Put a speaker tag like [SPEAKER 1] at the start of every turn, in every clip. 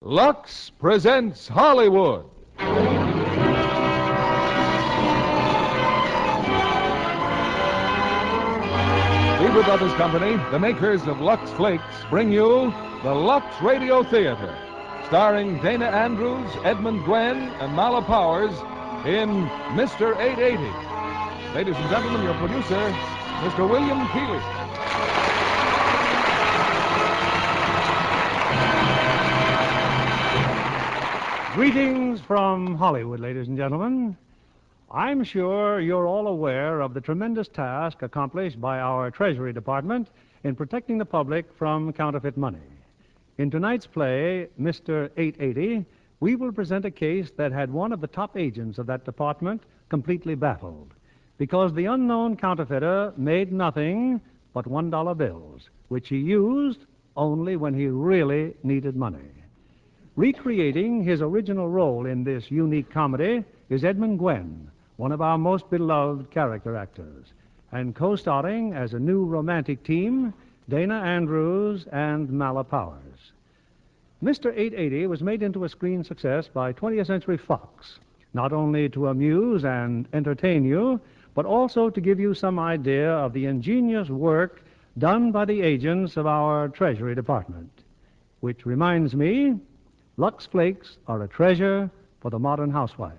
[SPEAKER 1] Lux presents Hollywood. Weaver Brothers Company, the makers of Lux Flakes, bring you the Lux Radio Theatre, starring Dana Andrews, Edmund, Gwenn, and Mala Powers in Mr. 880. Ladies and gentlemen, your producer, Mr. William Keeley.
[SPEAKER 2] Greetings from Hollywood, ladies and gentlemen. I'm sure you're all aware of the tremendous task accomplished by our Treasury Department in protecting the public from counterfeit money. In tonight's play, Mr. 880, we will present a case that had one of the top agents of that department completely baffled, because the unknown counterfeiter made nothing but $1 bills, which he used only when he really needed money. Recreating his original role in this unique comedy is Edmund Gwenn, one of our most beloved character actors, and co-starring as a new romantic team, Dana Andrews and Mala Powers. Mr. 880 was made into a screen success by 20th Century Fox, not only to amuse and entertain you, but also to give you some idea of the ingenious work done by the agents of our Treasury Department. Which reminds me, Lux Flakes are a treasure for the modern housewife.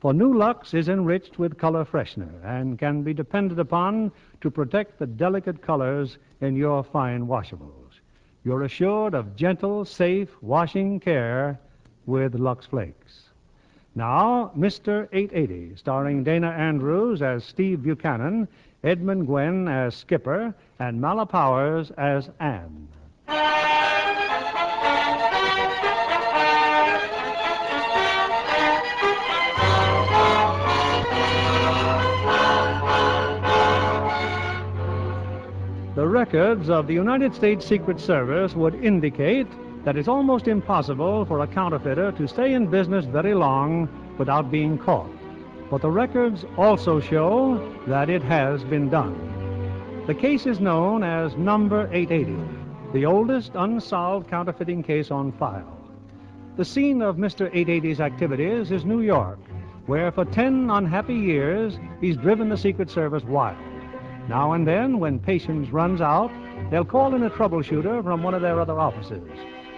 [SPEAKER 2] For new Lux is enriched with color freshener and can be depended upon to protect the delicate colors in your fine washables. You're assured of gentle, safe washing care with Lux Flakes. Now, Mr. 880, starring Dana Andrews as Steve Buchanan, Edmund Gwenn as Skipper, and Mala Powers as Anne. The records of the United States Secret Service would indicate that it's almost impossible for a counterfeiter to stay in business very long without being caught. But the records also show that it has been done. The case is known as number 880, the oldest unsolved counterfeiting case on file. The scene of Mr. 880's activities is New York, where for 10 unhappy years he's driven the Secret Service wild. Now and then, when patience runs out, they'll call in a troubleshooter from one of their other offices.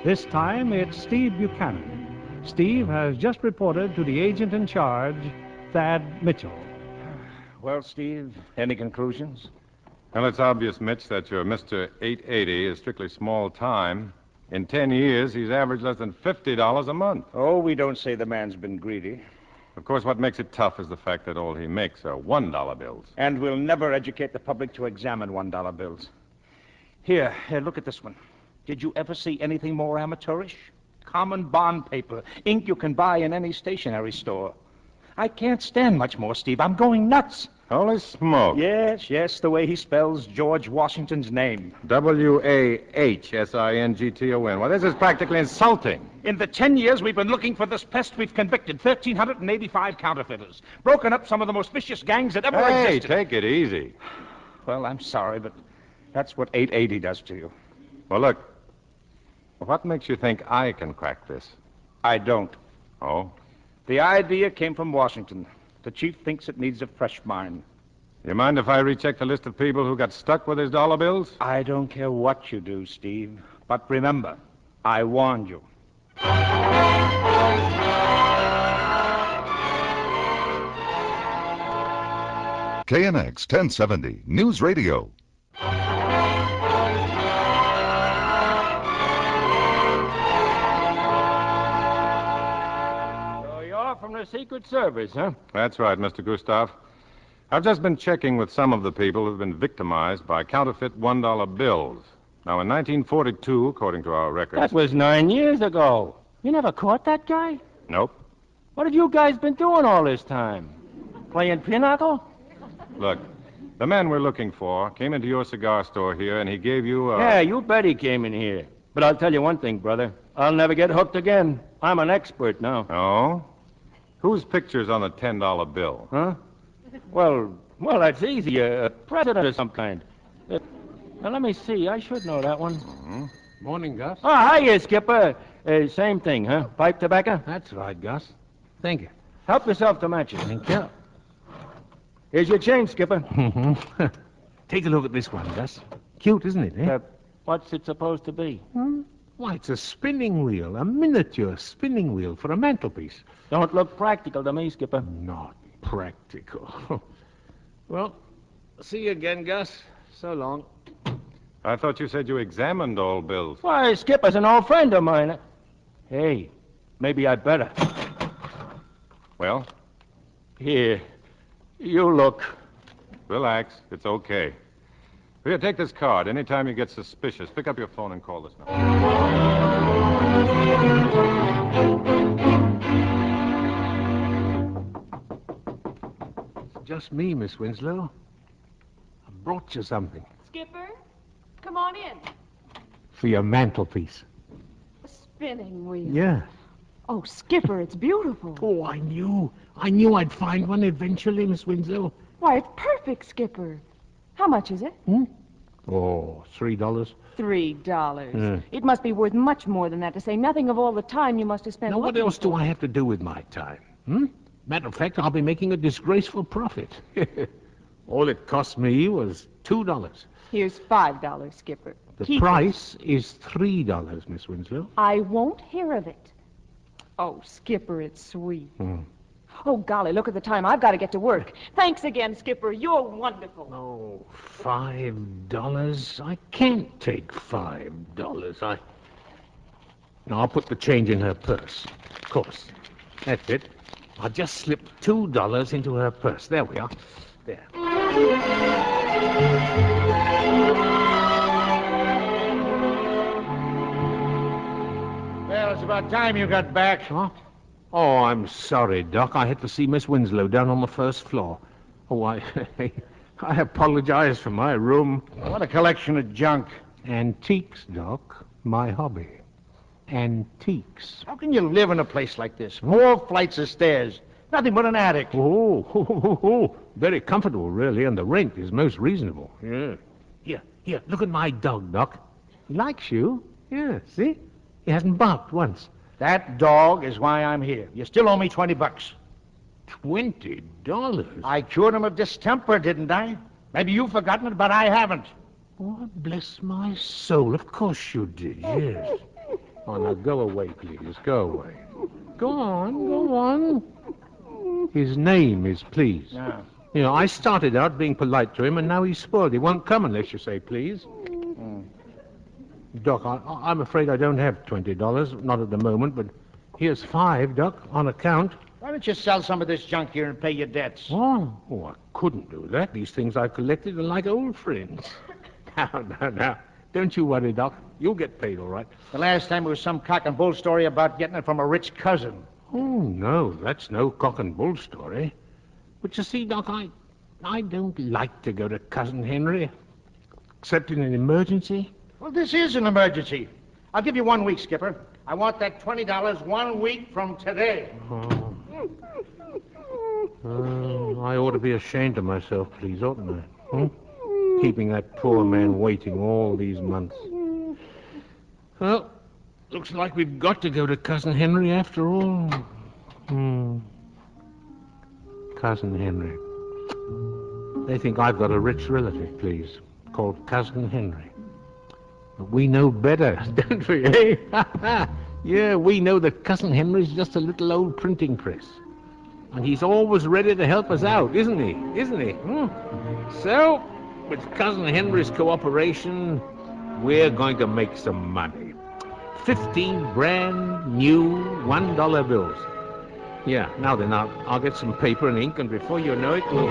[SPEAKER 2] This time, it's Steve Buchanan. Steve has just reported to the agent in charge, Thad Mitchell.
[SPEAKER 3] Well, Steve, any conclusions?
[SPEAKER 4] Well, it's obvious, Mitch, that your Mr. 880 is strictly small time. In 10 years, he's averaged less than $50 a month.
[SPEAKER 3] Oh, we don't say the man's been greedy.
[SPEAKER 4] Of course, what makes it tough is the fact that all he makes are $1 bills.
[SPEAKER 3] And we'll never educate the public to examine $1 bills. Here, look at this one. Did you ever see anything more amateurish? Common bond paper, ink you can buy in any stationery store. I can't stand much more, Steve. I'm going nuts.
[SPEAKER 4] Holy smoke.
[SPEAKER 3] Yes, the way he spells George Washington's name.
[SPEAKER 4] Washington. Well, this is practically insulting.
[SPEAKER 3] In the 10 years we've been looking for this pest, we've convicted 1,385 counterfeiters, broken up some of the most vicious gangs that ever existed.
[SPEAKER 4] Hey, take it easy.
[SPEAKER 3] Well, I'm sorry, but that's what 880 does to you.
[SPEAKER 4] Well, look, what makes you think I can crack this?
[SPEAKER 3] I don't.
[SPEAKER 4] Oh?
[SPEAKER 3] The idea came from Washington. The chief thinks it needs a fresh mind.
[SPEAKER 4] You mind if I recheck the list of people who got stuck with his dollar bills?
[SPEAKER 3] I don't care what you do, Steve. But remember, I warned you.
[SPEAKER 5] KNX 1070 News Radio.
[SPEAKER 6] From the Secret Service, huh?
[SPEAKER 4] That's right, Mr. Gustav. I've just been checking with some of the people who've been victimized by counterfeit $1 bills. Now, in 1942, according to our records...
[SPEAKER 6] That was 9 years ago. You never caught that guy?
[SPEAKER 4] Nope.
[SPEAKER 6] What have you guys been doing all this time? Playing pinochle?
[SPEAKER 4] Look, the man we're looking for came into your cigar store here, and he gave you a...
[SPEAKER 6] Yeah, you bet he came in here. But I'll tell you one thing, brother. I'll never get hooked again. I'm an expert now.
[SPEAKER 4] Oh? Whose picture's on the $10 bill?
[SPEAKER 6] Huh? Well, that's easy. A president of some kind. Now, let me see. I should know that one.
[SPEAKER 4] Mm-hmm.
[SPEAKER 1] Morning, Gus.
[SPEAKER 6] Oh, hiya, Skipper. Same thing, huh? Pipe tobacco?
[SPEAKER 7] That's right, Gus. Thank you.
[SPEAKER 6] Help yourself to matches.
[SPEAKER 7] Thank you.
[SPEAKER 6] Here's your change, Skipper.
[SPEAKER 7] Take a look at this one, Gus. Cute, isn't it, eh?
[SPEAKER 6] What's it supposed to be?
[SPEAKER 7] Why, it's a spinning wheel, a miniature spinning wheel for a mantelpiece.
[SPEAKER 6] Don't look practical to me, Skipper.
[SPEAKER 7] Not practical. Well, see you again, Gus. So long.
[SPEAKER 4] I thought you said you examined all bills.
[SPEAKER 6] Why, Skipper's an old friend of mine. Hey, maybe I'd better.
[SPEAKER 4] Well,
[SPEAKER 6] Here, you look.
[SPEAKER 4] relax. It's okay. Here, take this card. Anytime you get suspicious, pick up your phone and call this number.
[SPEAKER 7] It's just me, Miss Winslow. I brought you something
[SPEAKER 8] Skipper, come on in.
[SPEAKER 7] for your mantelpiece.
[SPEAKER 8] A spinning wheel.
[SPEAKER 7] Yeah.
[SPEAKER 8] Oh, Skipper, it's beautiful.
[SPEAKER 7] Oh, I knew I'd find one eventually, Miss Winslow.
[SPEAKER 8] Why, it's perfect, Skipper. How much is it?
[SPEAKER 7] Oh, $3.
[SPEAKER 8] $3. It must be worth much more than that, to say nothing of all the time you must have spent
[SPEAKER 7] Now, what
[SPEAKER 8] looking
[SPEAKER 7] else do
[SPEAKER 8] for
[SPEAKER 7] I
[SPEAKER 8] it.
[SPEAKER 7] have to do with my time? Matter of fact, I'll be making a disgraceful profit. All it cost me was $2.
[SPEAKER 8] Here's $5, Skipper.
[SPEAKER 7] The
[SPEAKER 8] Keep
[SPEAKER 7] price is $3, Miss Winslow.
[SPEAKER 8] it. I won't hear of it. Oh, Skipper, it's sweet. Oh, golly, look at the time. I've got to get to work. Thanks again, Skipper. You're wonderful.
[SPEAKER 7] Oh, $5? I can't take $5. Now, I'll put the change in her purse. Of course. That's it. I'll just slip $2 into her purse. There we are. There.
[SPEAKER 3] Well, it's about time you got back.
[SPEAKER 7] Huh? Oh, I'm sorry, Doc. I had to see Miss Winslow down on the first floor. Oh, I apologize for my room.
[SPEAKER 3] What a collection of junk.
[SPEAKER 7] Antiques, Doc. My hobby. Antiques.
[SPEAKER 3] How can you live in a place like this? 4 flights of stairs. Nothing but an attic.
[SPEAKER 7] Oh, very comfortable, really, and the rent is most reasonable. Yeah. Here, look at my dog, Doc. He likes you. Yeah, see? He hasn't barked once.
[SPEAKER 3] That dog is why I'm here. You still owe me $20.
[SPEAKER 7] $20?
[SPEAKER 3] I cured him of distemper, didn't I? Maybe you've forgotten it, but I haven't.
[SPEAKER 7] Oh, bless my soul. Of course you did, yes. Oh, now go away, please. Go away. Go on. His name is Please.
[SPEAKER 3] Yeah.
[SPEAKER 7] You know, I started out being polite to him, and now he's spoiled. He won't come unless you say please. Doc, I'm afraid I don't have $20. Not at the moment, but here's $5, Doc, on account.
[SPEAKER 3] Why don't you sell some of this junk here and pay your debts?
[SPEAKER 7] Oh, I couldn't do that. These things I collected are like old friends. Now. Don't you worry, Doc. You'll get paid, all right.
[SPEAKER 3] The last time it was some cock and bull story about getting it from a rich cousin.
[SPEAKER 7] Oh, no, that's no cock and bull story. But you see, Doc, I don't like to go to Cousin Henry, except in an emergency.
[SPEAKER 3] Well, this is an emergency. I'll give you 1 week, Skipper. I want that $20 1 week from today.
[SPEAKER 7] I ought to be ashamed of myself, please, oughtn't I? Keeping that poor man waiting all these months. Well, looks like we've got to go to Cousin Henry after all. Cousin Henry. They think I've got a rich relative, please, called Cousin Henry. But we know better, don't we, eh? Yeah, we know that Cousin Henry's just a little old printing press. And he's always ready to help us out, isn't he? So, with Cousin Henry's cooperation, we're going to make some money. 15 brand new $1 bills. Yeah, now then, I'll get some paper and ink, and before you know it, we'll...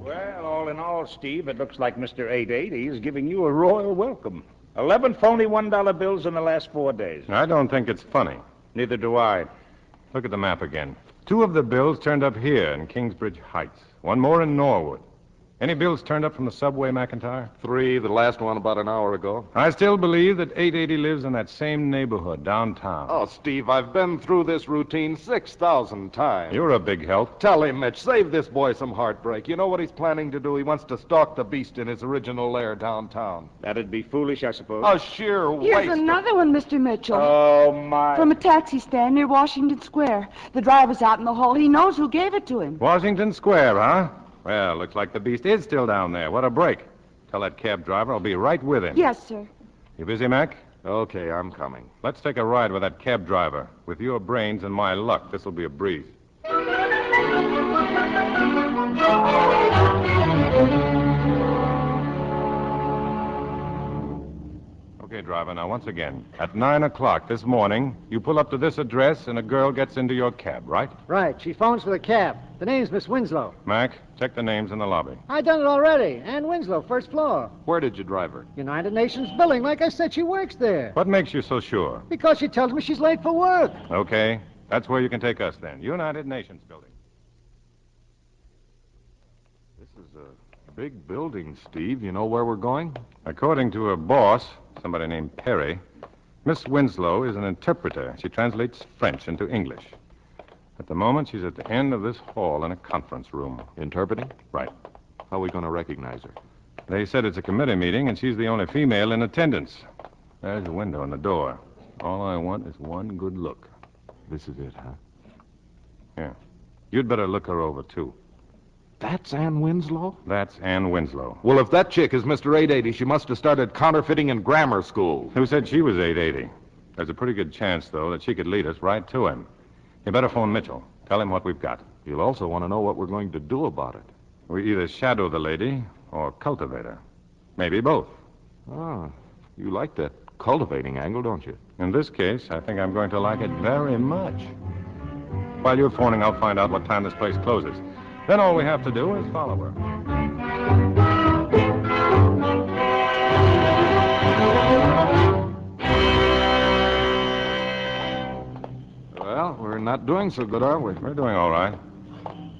[SPEAKER 3] Well, all in all, Steve, it looks like Mr. 880 is giving you a royal welcome. 11 phony $1 bills in the last 4 days.
[SPEAKER 4] I don't think it's funny.
[SPEAKER 3] Neither do I.
[SPEAKER 4] Look at the map again. 2 of the bills turned up here in Kingsbridge Heights. 1 more in Norwood. Any bills turned up from the subway, McIntyre?
[SPEAKER 9] 3, the last one about an hour ago.
[SPEAKER 4] I still believe that 880 lives in that same neighborhood downtown.
[SPEAKER 9] Oh, Steve, I've been through this routine 6,000 times.
[SPEAKER 4] You're a big help.
[SPEAKER 9] Tell him, Mitch, save this boy some heartbreak. You know what he's planning to do? He wants to stalk the beast in his original lair downtown.
[SPEAKER 3] That'd be foolish, I suppose.
[SPEAKER 9] A sheer waste.
[SPEAKER 10] Here's another one, Mr. Mitchell.
[SPEAKER 3] Oh, my.
[SPEAKER 10] From a taxi stand near Washington Square. The driver's out in the hall. He knows who gave it to him.
[SPEAKER 4] Washington Square, huh? Well, looks like the beast is still down there. What a break. Tell that cab driver I'll be right with him.
[SPEAKER 10] Yes, sir.
[SPEAKER 4] You busy, Mac?
[SPEAKER 9] Okay, I'm coming.
[SPEAKER 4] Let's take a ride with that cab driver. With your brains and my luck, this'll be a breeze. Okay, driver, now once again. At 9 o'clock this morning, you pull up to this address and a girl gets into your cab, right?
[SPEAKER 11] Right. She phones for the cab. The name's Miss Winslow.
[SPEAKER 4] Mac, check the names in the lobby.
[SPEAKER 11] I done it already. Ann Winslow, first floor.
[SPEAKER 9] Where did you drive her?
[SPEAKER 11] United Nations building. Like I said, she works there.
[SPEAKER 4] What makes you so sure?
[SPEAKER 11] Because she tells me she's late for work.
[SPEAKER 4] Okay, that's where you can take us then. United Nations building.
[SPEAKER 9] This is a big building, Steve. You know where we're going?
[SPEAKER 4] According to her boss, somebody named Perry, Miss Winslow is an interpreter. She translates French into English. At the moment, she's at the end of this hall in a conference room.
[SPEAKER 9] Interpreting?
[SPEAKER 4] Right.
[SPEAKER 9] How are we going to recognize her?
[SPEAKER 4] They said it's a committee meeting, and she's the only female in attendance. There's a window in the door. All I want is one good look.
[SPEAKER 9] This is it, huh?
[SPEAKER 4] Yeah. You'd better look her over, too.
[SPEAKER 9] That's Ann Winslow?
[SPEAKER 4] That's Ann Winslow.
[SPEAKER 9] Well, if that chick is Mr. 880, she must have started counterfeiting in grammar school.
[SPEAKER 4] Who said she was 880? There's a pretty good chance, though, that she could lead us right to him. You better phone Mitchell. Tell him what we've got.
[SPEAKER 9] You'll also want to know what we're going to do about it.
[SPEAKER 4] We either shadow the lady or cultivate her. Maybe both.
[SPEAKER 9] Ah, you like that cultivating angle, don't you?
[SPEAKER 4] In this case, I think I'm going to like it very much. While you're phoning, I'll find out what time this place closes. Then all we have to do is follow her.
[SPEAKER 9] Well, we're not doing so good, are we?
[SPEAKER 4] We're doing all right.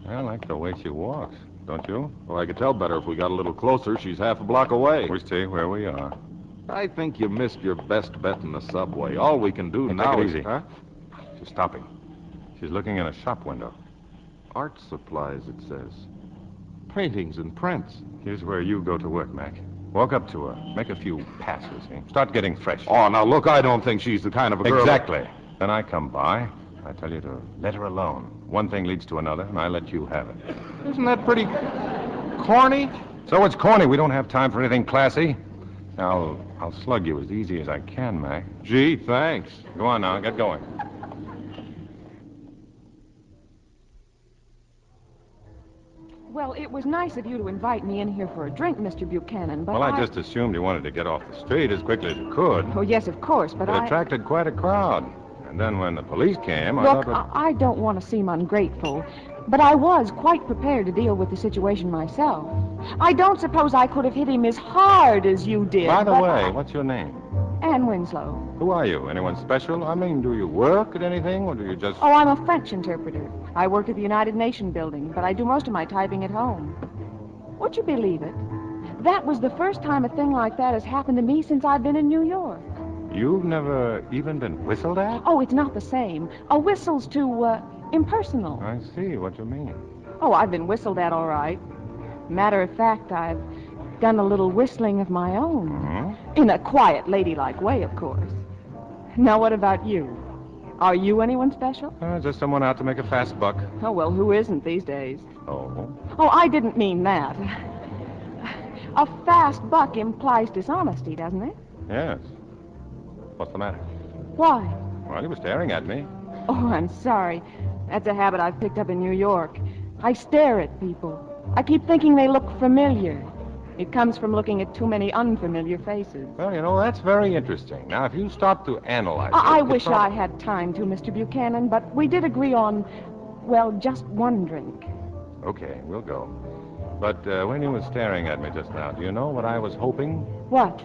[SPEAKER 4] I like the way she walks, don't you?
[SPEAKER 9] Well, I could tell better if we got a little closer. She's half a block away.
[SPEAKER 4] We see where we are.
[SPEAKER 9] I think you missed your best bet in the subway. All we can do
[SPEAKER 4] Hey,
[SPEAKER 9] now
[SPEAKER 4] take it
[SPEAKER 9] is...
[SPEAKER 4] easy.
[SPEAKER 9] Huh?
[SPEAKER 4] She's stopping. She's looking in a shop window.
[SPEAKER 9] Art supplies, it says. Paintings and prints.
[SPEAKER 4] Here's where you go to work, Mac. Walk up to her. Make a few passes. Start getting fresh.
[SPEAKER 9] Oh, now, look, I don't think she's the kind of a girl...
[SPEAKER 4] Exactly. Then I come by. I tell you to let her alone. One thing leads to another, and I let you have it.
[SPEAKER 9] Isn't that pretty corny?
[SPEAKER 4] So it's corny. We don't have time for anything classy. Now, I'll slug you as easy as I can, Mac.
[SPEAKER 9] Gee, thanks.
[SPEAKER 4] Go on now. Get going.
[SPEAKER 8] Well, it was nice of you to invite me in here for a drink, Mr. Buchanan, but
[SPEAKER 4] Well, I just assumed you wanted to get off the street as quickly as you could.
[SPEAKER 8] Oh, yes, of course, but
[SPEAKER 4] It attracted quite a crowd. And then when the police came, I
[SPEAKER 8] Look,
[SPEAKER 4] thought...
[SPEAKER 8] I don't want to seem ungrateful, but I was quite prepared to deal with the situation myself. I don't suppose I could have hit him as hard as you did.
[SPEAKER 4] By the way, what's your name?
[SPEAKER 8] Ann Winslow.
[SPEAKER 4] Who are you? Anyone special? I mean, do you work at anything, or do you just...
[SPEAKER 8] Oh, I'm a French interpreter. I work at the United Nations building, but I do most of my typing at home. Would you believe it? That was the first time a thing like that has happened to me since I've been in New York.
[SPEAKER 4] You've never even been whistled at?
[SPEAKER 8] Oh, it's not the same. A whistle's too, impersonal.
[SPEAKER 4] I see what you mean.
[SPEAKER 8] Oh, I've been whistled at all right. Matter of fact, I've done a little whistling of my own.
[SPEAKER 4] Mm-hmm.
[SPEAKER 8] In a quiet, ladylike way, of course. Now, what about you? Are you anyone special?
[SPEAKER 4] Just someone out to make a fast buck.
[SPEAKER 8] Oh, well, who isn't these days?
[SPEAKER 4] Oh?
[SPEAKER 8] Oh, I didn't mean that. A fast buck implies dishonesty, doesn't it?
[SPEAKER 4] Yes. What's the matter?
[SPEAKER 8] Why?
[SPEAKER 4] Well, you were staring at me.
[SPEAKER 8] Oh, I'm sorry. That's a habit I've picked up in New York. I stare at people. I keep thinking they look familiar. It comes from looking at too many unfamiliar faces.
[SPEAKER 4] Well, you know, that's very interesting. Now, if you stop to analyze it...
[SPEAKER 8] I wish I had time to, Mr. Buchanan, but we did agree on, well, just one drink.
[SPEAKER 4] Okay, we'll go. But when you were staring at me just now, do you know what I was hoping?
[SPEAKER 8] What?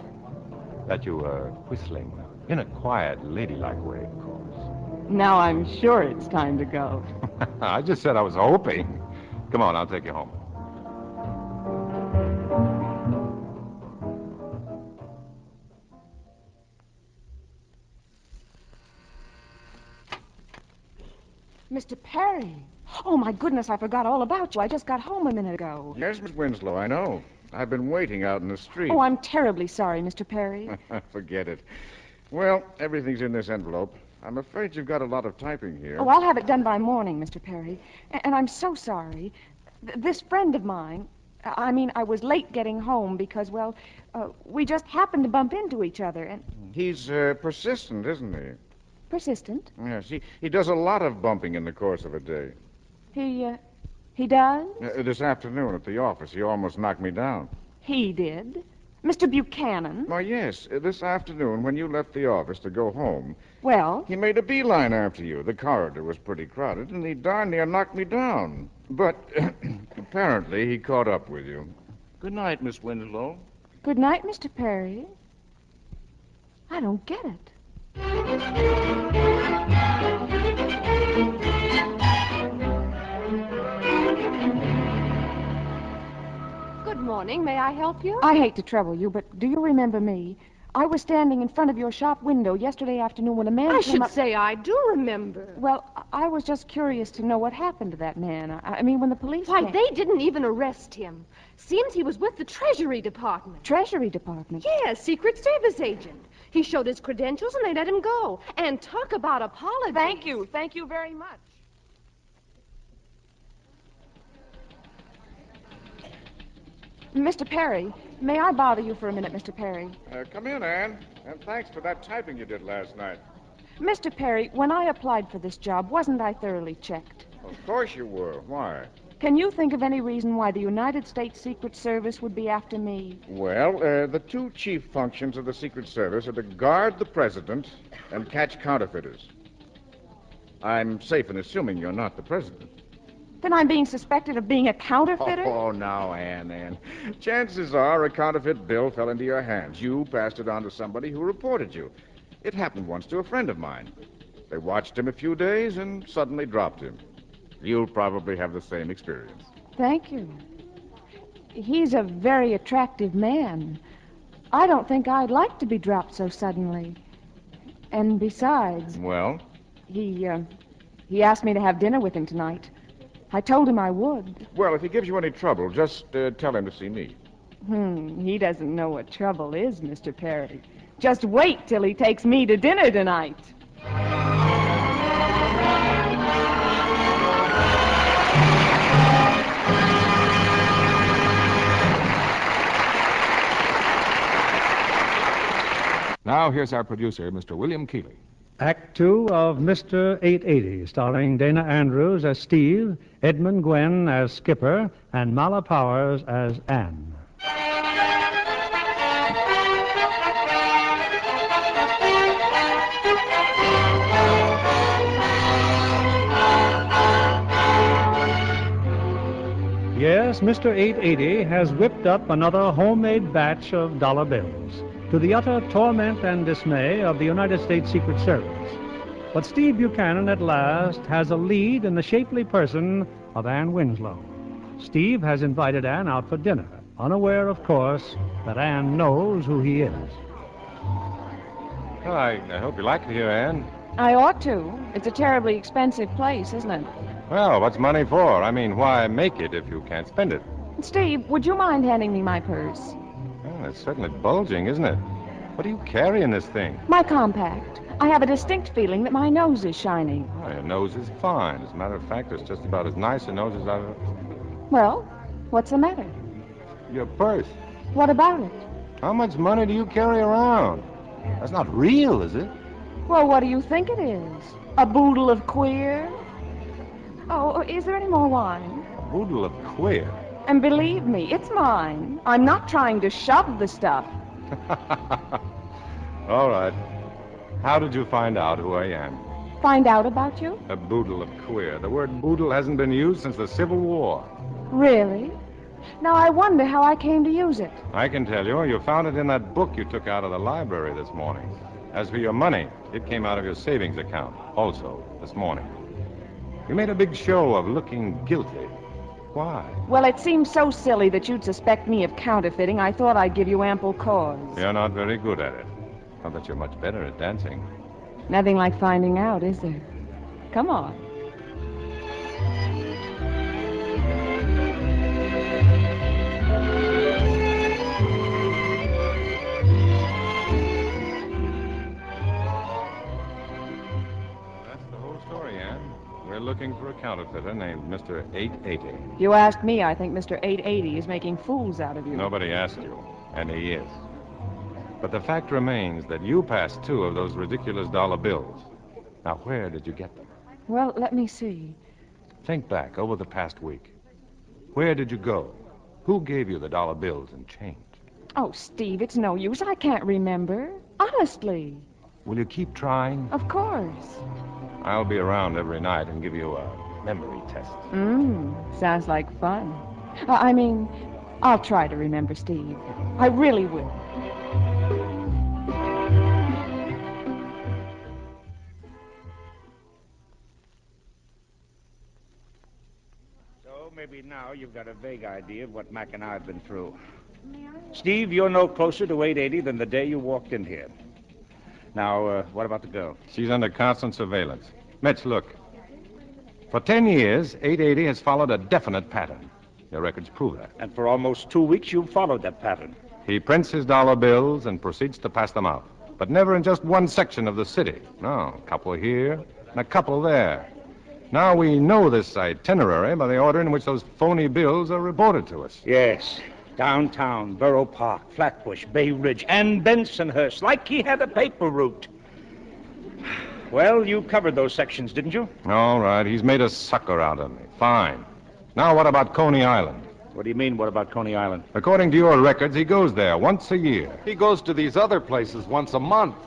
[SPEAKER 4] That you were whistling. In a quiet, ladylike way, of course.
[SPEAKER 8] Now I'm sure it's time to go.
[SPEAKER 4] I just said I was hoping. Come on, I'll take you home.
[SPEAKER 8] Mr. Perry. Oh, my goodness, I forgot all about you. I just got home a minute ago.
[SPEAKER 12] Yes, Miss Winslow, I know. I've been waiting out in the street.
[SPEAKER 8] Oh, I'm terribly sorry, Mr. Perry.
[SPEAKER 12] Forget it. Well, everything's in this envelope. I'm afraid you've got a lot of typing here.
[SPEAKER 8] Oh, I'll have it done by morning, Mr. Perry. And I'm so sorry. This friend of mine, I was late getting home because, we just happened to bump into each other, and...
[SPEAKER 12] He's persistent, isn't he?
[SPEAKER 8] Persistent?
[SPEAKER 12] Yes, he does a lot of bumping in the course of a day.
[SPEAKER 8] He does?
[SPEAKER 12] This afternoon at the office, he almost knocked me down.
[SPEAKER 8] He did? Mr. Buchanan?
[SPEAKER 12] Why, yes. This afternoon, when you left the office to go home...
[SPEAKER 8] Well?
[SPEAKER 12] He made a beeline after you. The corridor was pretty crowded, and he darn near knocked me down. But apparently he caught up with you. Good night, Miss Winslow.
[SPEAKER 8] Good night, Mr. Perry. I don't get it.
[SPEAKER 13] Good morning. May I help you?
[SPEAKER 8] I hate to trouble you, but do you remember me? I was standing in front of your shop window yesterday afternoon when a man
[SPEAKER 13] I
[SPEAKER 8] came
[SPEAKER 13] should
[SPEAKER 8] up...
[SPEAKER 13] say I do remember.
[SPEAKER 8] Well, I was just curious to know what happened to that man. When the police
[SPEAKER 13] Why,
[SPEAKER 8] came...
[SPEAKER 13] they didn't even arrest him. Seems he was with the Treasury Department.
[SPEAKER 8] Treasury Department?
[SPEAKER 13] Yes, Secret Service agent. He showed his credentials and they let him go. And talk about apology.
[SPEAKER 8] Thank you. Thank you very much. Mr. Perry, may I bother you for a minute, Mr. Perry?
[SPEAKER 12] Come in, Anne. And thanks for that typing you did last night.
[SPEAKER 8] Mr. Perry, when I applied for this job, wasn't I thoroughly checked?
[SPEAKER 12] Of course you were. Why?
[SPEAKER 8] Can you think of any reason why the United States Secret Service would be after me?
[SPEAKER 12] Well, the two chief functions of the Secret Service are to guard the president and catch counterfeiters. I'm safe in assuming you're not the president.
[SPEAKER 8] Then I'm being suspected of being a counterfeiter?
[SPEAKER 12] Oh, now, Anne. Chances are a counterfeit bill fell into your hands. You passed it on to somebody who reported you. It happened once to a friend of mine. They watched him a few days and suddenly dropped him. You'll probably have the same experience.
[SPEAKER 8] Thank you. He's a very attractive man. I don't think I'd like to be dropped so suddenly. And besides...
[SPEAKER 12] Well?
[SPEAKER 8] He asked me to have dinner with him tonight. I told him I would.
[SPEAKER 12] Well, if he gives you any trouble, just tell him to see me.
[SPEAKER 8] He doesn't know what trouble is, Mr. Perry. Just wait till he takes me to dinner tonight.
[SPEAKER 1] Now, here's our producer, Mr. William Keeley.
[SPEAKER 2] Act 2 of Mr. 880, starring Dana Andrews as Steve, Edmund Gwenn as Skipper, and Mala Powers as Anne. Yes, Mr. 880 has whipped up another homemade batch of dollar bills, to the utter torment and dismay of the United States Secret Service. But Steve Buchanan at last has a lead in the shapely person of Anne Winslow. Steve has invited Anne out for dinner, unaware, of course, that Anne knows who he is.
[SPEAKER 4] Well, I hope you like it here, Anne.
[SPEAKER 8] I ought to. It's a terribly expensive place, isn't it?
[SPEAKER 4] Well, what's money for? I mean, why make it if you can't spend it?
[SPEAKER 8] Steve, would you mind handing me my purse?
[SPEAKER 4] Well, it's certainly bulging, isn't it? What do you carry in this thing?
[SPEAKER 8] My compact. I have a distinct feeling that my nose is shining.
[SPEAKER 4] Oh, your nose is fine. As a matter of fact, it's just about as nice a nose as I've ever...
[SPEAKER 8] Well, what's the matter?
[SPEAKER 4] Your purse.
[SPEAKER 8] What about it?
[SPEAKER 4] How much money do you carry around? That's not real, is it?
[SPEAKER 8] Well, what do you think it is? A boodle of queer? Oh, is there any more wine?
[SPEAKER 4] A boodle of queer?
[SPEAKER 8] And believe me, it's mine. I'm not trying to shove the stuff.
[SPEAKER 4] All right. How did you find out who I am?
[SPEAKER 8] Find out about you?
[SPEAKER 4] A boodle of queer. The word boodle hasn't been used since the Civil War.
[SPEAKER 8] Really? Now, I wonder how I came to use it.
[SPEAKER 4] I can tell you. You found it in that book you took out of the library this morning. As for your money, it came out of your savings account, also, this morning. You made a big show of looking guilty. Why?
[SPEAKER 8] Well, it seems so silly that you'd suspect me of counterfeiting, I thought I'd give you ample cause.
[SPEAKER 4] You're not very good at it. Not that you're much better at dancing.
[SPEAKER 8] Nothing like finding out, is there? Come on.
[SPEAKER 4] looking for a counterfeiter named Mr. 880.
[SPEAKER 8] If you ask me, I think Mr. 880 is making fools out of you.
[SPEAKER 4] Nobody asked you, and he is. But the fact remains that you passed 2 of those ridiculous dollar bills. Now, where did you get them?
[SPEAKER 8] Well, let me see.
[SPEAKER 4] Think back over the past week. Where did you go? Who gave you the dollar bills and change?
[SPEAKER 8] Oh, Steve, it's no use. I can't remember. Honestly.
[SPEAKER 4] Will you keep trying?
[SPEAKER 8] Of course.
[SPEAKER 4] I'll be around every night and give you a memory test.
[SPEAKER 8] Sounds like fun. I'll try to remember, Steve. I really will.
[SPEAKER 3] So maybe now you've got a vague idea of what Mac and I have been through. Steve, you're no closer to 880 than the day you walked in here. Now, what about the girl?
[SPEAKER 4] She's under constant surveillance. Mitch, look. For 10 years, 880 has followed a definite pattern. Your records prove that.
[SPEAKER 3] And for almost 2 weeks, you've followed that pattern.
[SPEAKER 4] He prints his dollar bills and proceeds to pass them out. But never in just one section of the city. No, a couple here and a couple there. Now we know this itinerary by the order in which those phony bills are reported to us.
[SPEAKER 3] Yes. Downtown, Borough Park, Flatbush, Bay Ridge, and Bensonhurst, like he had a paper route. Well, you covered those sections, didn't you?
[SPEAKER 4] All right, he's made a sucker out of me. Fine. Now what about Coney Island?
[SPEAKER 3] What do you mean, what about Coney Island?
[SPEAKER 4] According to your records, he goes there once a year.
[SPEAKER 9] He goes to these other places once a month.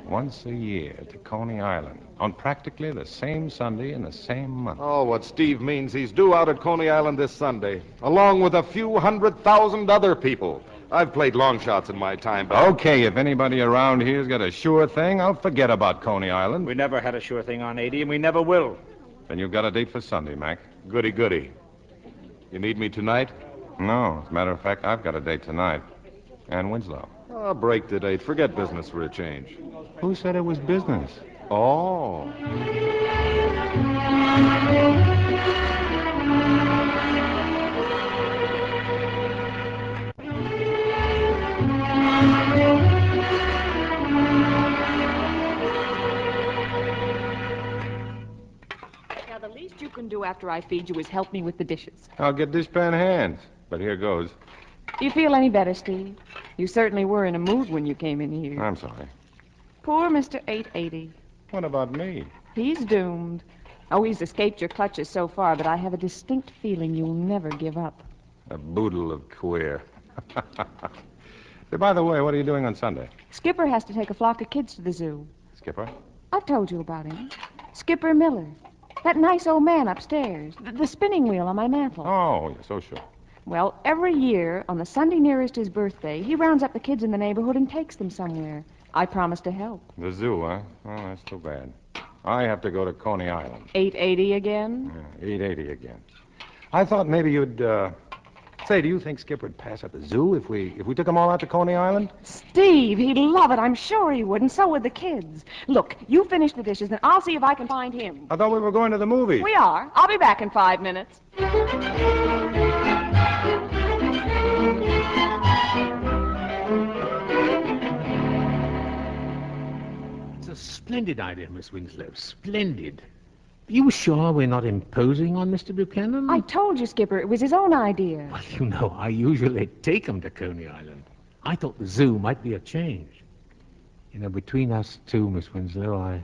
[SPEAKER 4] Once a year to Coney Island, on practically the same Sunday in the same month.
[SPEAKER 9] Oh, what Steve means, he's due out at Coney Island this Sunday, along with a few 100,000 other people. I've played long shots in my time, but...
[SPEAKER 4] Okay, if anybody around here's got a sure thing, I'll forget about Coney Island.
[SPEAKER 3] We never had a sure thing on 80, and we never will.
[SPEAKER 4] Then you've got a date for Sunday, Mac.
[SPEAKER 9] Goody, goody. You need me tonight?
[SPEAKER 4] No, as a matter of fact, I've got a date tonight. And Winslow.
[SPEAKER 9] Oh, break the date. Forget business for a change.
[SPEAKER 4] Who said it was business?
[SPEAKER 9] Oh.
[SPEAKER 8] Now, the least you can do after I feed you is help me with the dishes.
[SPEAKER 4] I'll get dishpan hands. But here goes.
[SPEAKER 8] Do you feel any better, Steve? You certainly were in a mood when you came in here.
[SPEAKER 4] I'm sorry.
[SPEAKER 8] Poor Mr. 880.
[SPEAKER 4] What about me?
[SPEAKER 8] He's doomed. Oh, he's escaped your clutches so far, but I have a distinct feeling you'll never give up.
[SPEAKER 4] A boodle of queer. Hey, by the way, what are you doing on Sunday?
[SPEAKER 8] Skipper has to take a flock of kids to the zoo.
[SPEAKER 4] Skipper?
[SPEAKER 8] I've told you about him. Skipper Miller. That nice old man upstairs. The spinning wheel on my mantel.
[SPEAKER 4] Oh, you're so sure.
[SPEAKER 8] Well, every year, on the Sunday nearest his birthday, he rounds up the kids in the neighborhood and takes them somewhere. I promise to help.
[SPEAKER 4] The zoo, huh? Oh, that's too bad. I have to go to Coney Island.
[SPEAKER 8] 880 again?
[SPEAKER 4] Yeah, 880 again. I thought maybe you'd, Say, do you think Skipper would pass at the zoo if we took them all out to Coney Island?
[SPEAKER 8] Steve, he'd love it. I'm sure he would, and so would the kids. Look, you finish the dishes, and I'll see if I can find him.
[SPEAKER 4] I thought we were going to the movies.
[SPEAKER 8] We are. I'll be back in 5 minutes.
[SPEAKER 7] It's a splendid idea, Miss Winslow. Splendid. You sure we're not imposing on Mr. Buchanan?
[SPEAKER 8] I told you, Skipper, it was his own idea.
[SPEAKER 7] Well, you know, I usually take him to Coney Island. I thought the zoo might be a change. You know, between us two, Miss Winslow,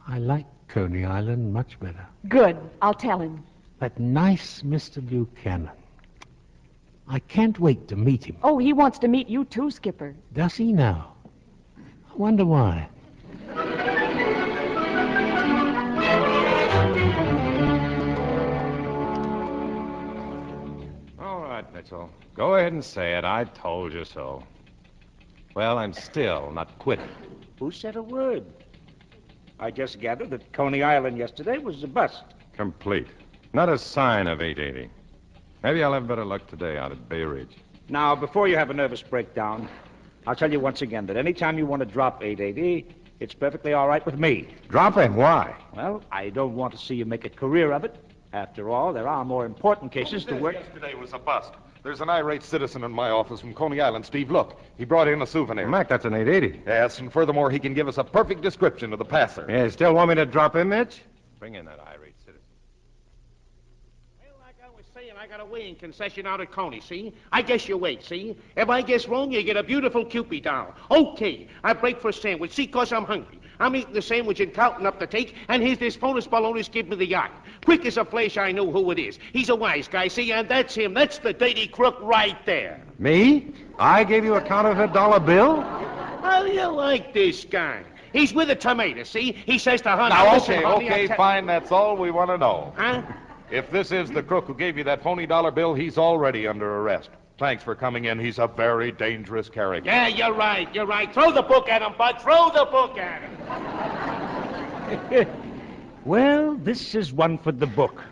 [SPEAKER 7] I like Coney Island much better.
[SPEAKER 8] Good. I'll tell him.
[SPEAKER 7] That nice Mr. Buchanan. I can't wait to meet him.
[SPEAKER 8] Oh, he wants to meet you too, Skipper.
[SPEAKER 7] Does he now? I wonder why.
[SPEAKER 4] All right, Mitchell. Go ahead and say it. I told you so. Well, I'm still not quitting.
[SPEAKER 3] Who said a word? I just gathered that Coney Island yesterday was a bust.
[SPEAKER 4] Complete. Not a sign of 880. Maybe I'll have better luck today out at Bay Ridge.
[SPEAKER 3] Now, before you have a nervous breakdown, I'll tell you once again that any time you want to drop 880, it's perfectly all right with me.
[SPEAKER 4] Drop it? Why?
[SPEAKER 3] Well, I don't want to see you make a career of it. After all, there are more important cases to work.
[SPEAKER 9] Yesterday was a bust. There's an irate citizen in my office from Coney Island, Steve. Look, he brought in a souvenir.
[SPEAKER 4] Mac, that's an 880.
[SPEAKER 9] Yes, and furthermore, he can give us a perfect description of the passer.
[SPEAKER 4] Yeah, still want me to drop him, Mitch? Bring in that irate citizen.
[SPEAKER 6] got a weighing concession out at Coney, see? I guess your weight, see? If I guess wrong, you get a beautiful Cupid doll. Okay, I break for a sandwich, see, 'cause I'm hungry. I'm eating the sandwich and counting up the take, and here's this bonus balloonist give me the eye. Quick as a flash, I know who it is. He's a wise guy, see, and that's him. That's the dirty crook right there.
[SPEAKER 4] Me? I gave you a counterfeit dollar bill?
[SPEAKER 6] How do you like this guy? He's with a tomato, see? He says to Hunter...
[SPEAKER 9] Now,
[SPEAKER 6] "Listen, honey,
[SPEAKER 9] okay, fine. That's all we want to know.
[SPEAKER 6] Huh?
[SPEAKER 9] If this is the crook who gave you that phony dollar bill, he's already under arrest. Thanks for coming in. He's a very dangerous character.
[SPEAKER 6] Yeah, you're right. Throw the book at him, Bud. Throw the book at him.
[SPEAKER 3] Well, this is one for the book.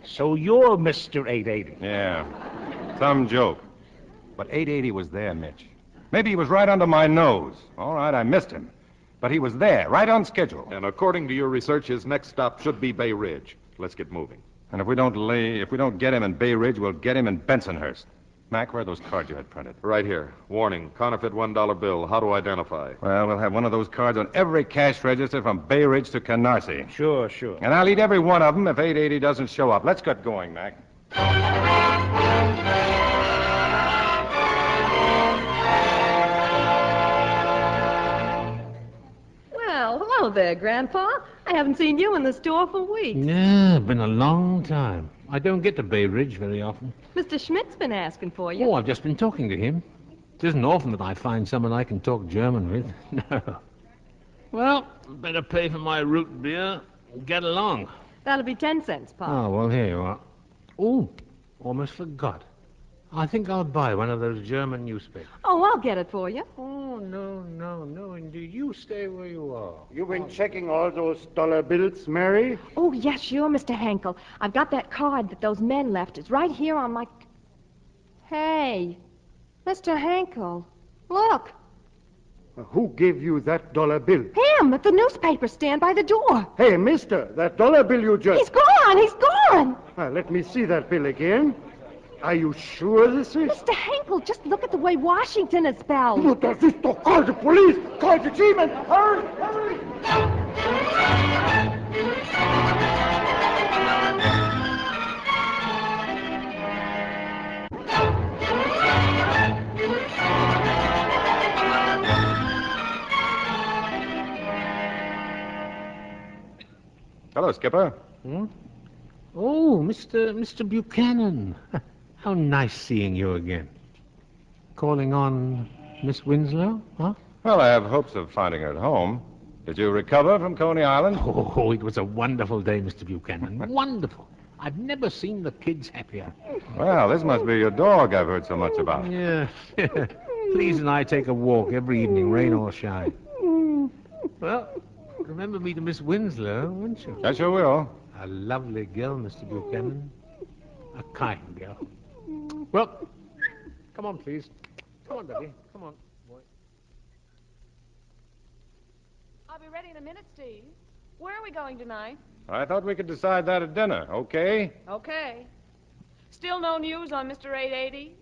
[SPEAKER 3] So you're Mr. 880.
[SPEAKER 4] Yeah, some joke. But 880 was there, Mitch. Maybe he was right under my nose. All right, I missed him. But he was there, right on schedule.
[SPEAKER 9] And according to your research, his next stop should be Bay Ridge. Let's get moving.
[SPEAKER 4] And if we don't get him in Bay Ridge, we'll get him in Bensonhurst. Mac, where are those cards you had printed?
[SPEAKER 9] Right here. Warning, counterfeit $1 bill. How to identify?
[SPEAKER 4] Well, we'll have one of those cards on every cash register from Bay Ridge to Canarsie.
[SPEAKER 3] Sure.
[SPEAKER 4] And I'll eat every one of them if 880 doesn't show up. Let's get going, Mac.
[SPEAKER 13] Well, hello there, Grandpa. I haven't seen you in the store for weeks.
[SPEAKER 7] Yeah, been a long time. I don't get to Bay Ridge very often.
[SPEAKER 13] Mr. Schmidt's been asking for you.
[SPEAKER 7] Oh, I've just been talking to him. It isn't often that I find someone I can talk German with. No. Well, better pay for my root beer and get along.
[SPEAKER 13] That'll be 10 cents, Pa.
[SPEAKER 7] Oh, well, here you are. Oh, almost forgot. I think I'll buy one of those German newspapers.
[SPEAKER 13] Oh, I'll get it for you.
[SPEAKER 7] Oh, no, indeed. You stay where you are.
[SPEAKER 14] You've been checking all those dollar bills, Mary?
[SPEAKER 13] Oh, yes, sure, Mr. Henkel. I've got that card that those men left. It's right here on my... Hey, Mr. Henkel, look.
[SPEAKER 14] Who gave you that dollar bill?
[SPEAKER 13] Him, at the newspaper stand by the door.
[SPEAKER 14] Hey, mister, that dollar bill you just...
[SPEAKER 13] He's gone!
[SPEAKER 14] Let me see that bill again. Are you sure this is...
[SPEAKER 13] Mr. Henkel, just look at the way Washington is spelled.
[SPEAKER 14] Mutter, this doch, call the police! Call the G-men! Hurry!
[SPEAKER 4] Hello, Skipper.
[SPEAKER 7] Hmm? Oh, Mr. Buchanan. How nice seeing you again. Calling on Miss Winslow, huh?
[SPEAKER 4] Well, I have hopes of finding her at home. Did you recover from Coney Island?
[SPEAKER 7] Oh, it was a wonderful day, Mr. Buchanan. Wonderful. I've never seen the kids happier.
[SPEAKER 4] Well, this must be your dog I've heard so much about.
[SPEAKER 7] Yeah. Please and I take a walk every evening, rain or shine. Well, remember me to Miss Winslow, won't you?
[SPEAKER 4] I sure will.
[SPEAKER 7] A lovely girl, Mr. Buchanan. A kind girl. Well, come on, please. Come on, Betty. Come on, boy.
[SPEAKER 8] I'll be ready in a minute, Steve. Where are we going tonight?
[SPEAKER 4] I thought we could decide that at dinner, okay?
[SPEAKER 8] Okay. Still no news on Mr. 880?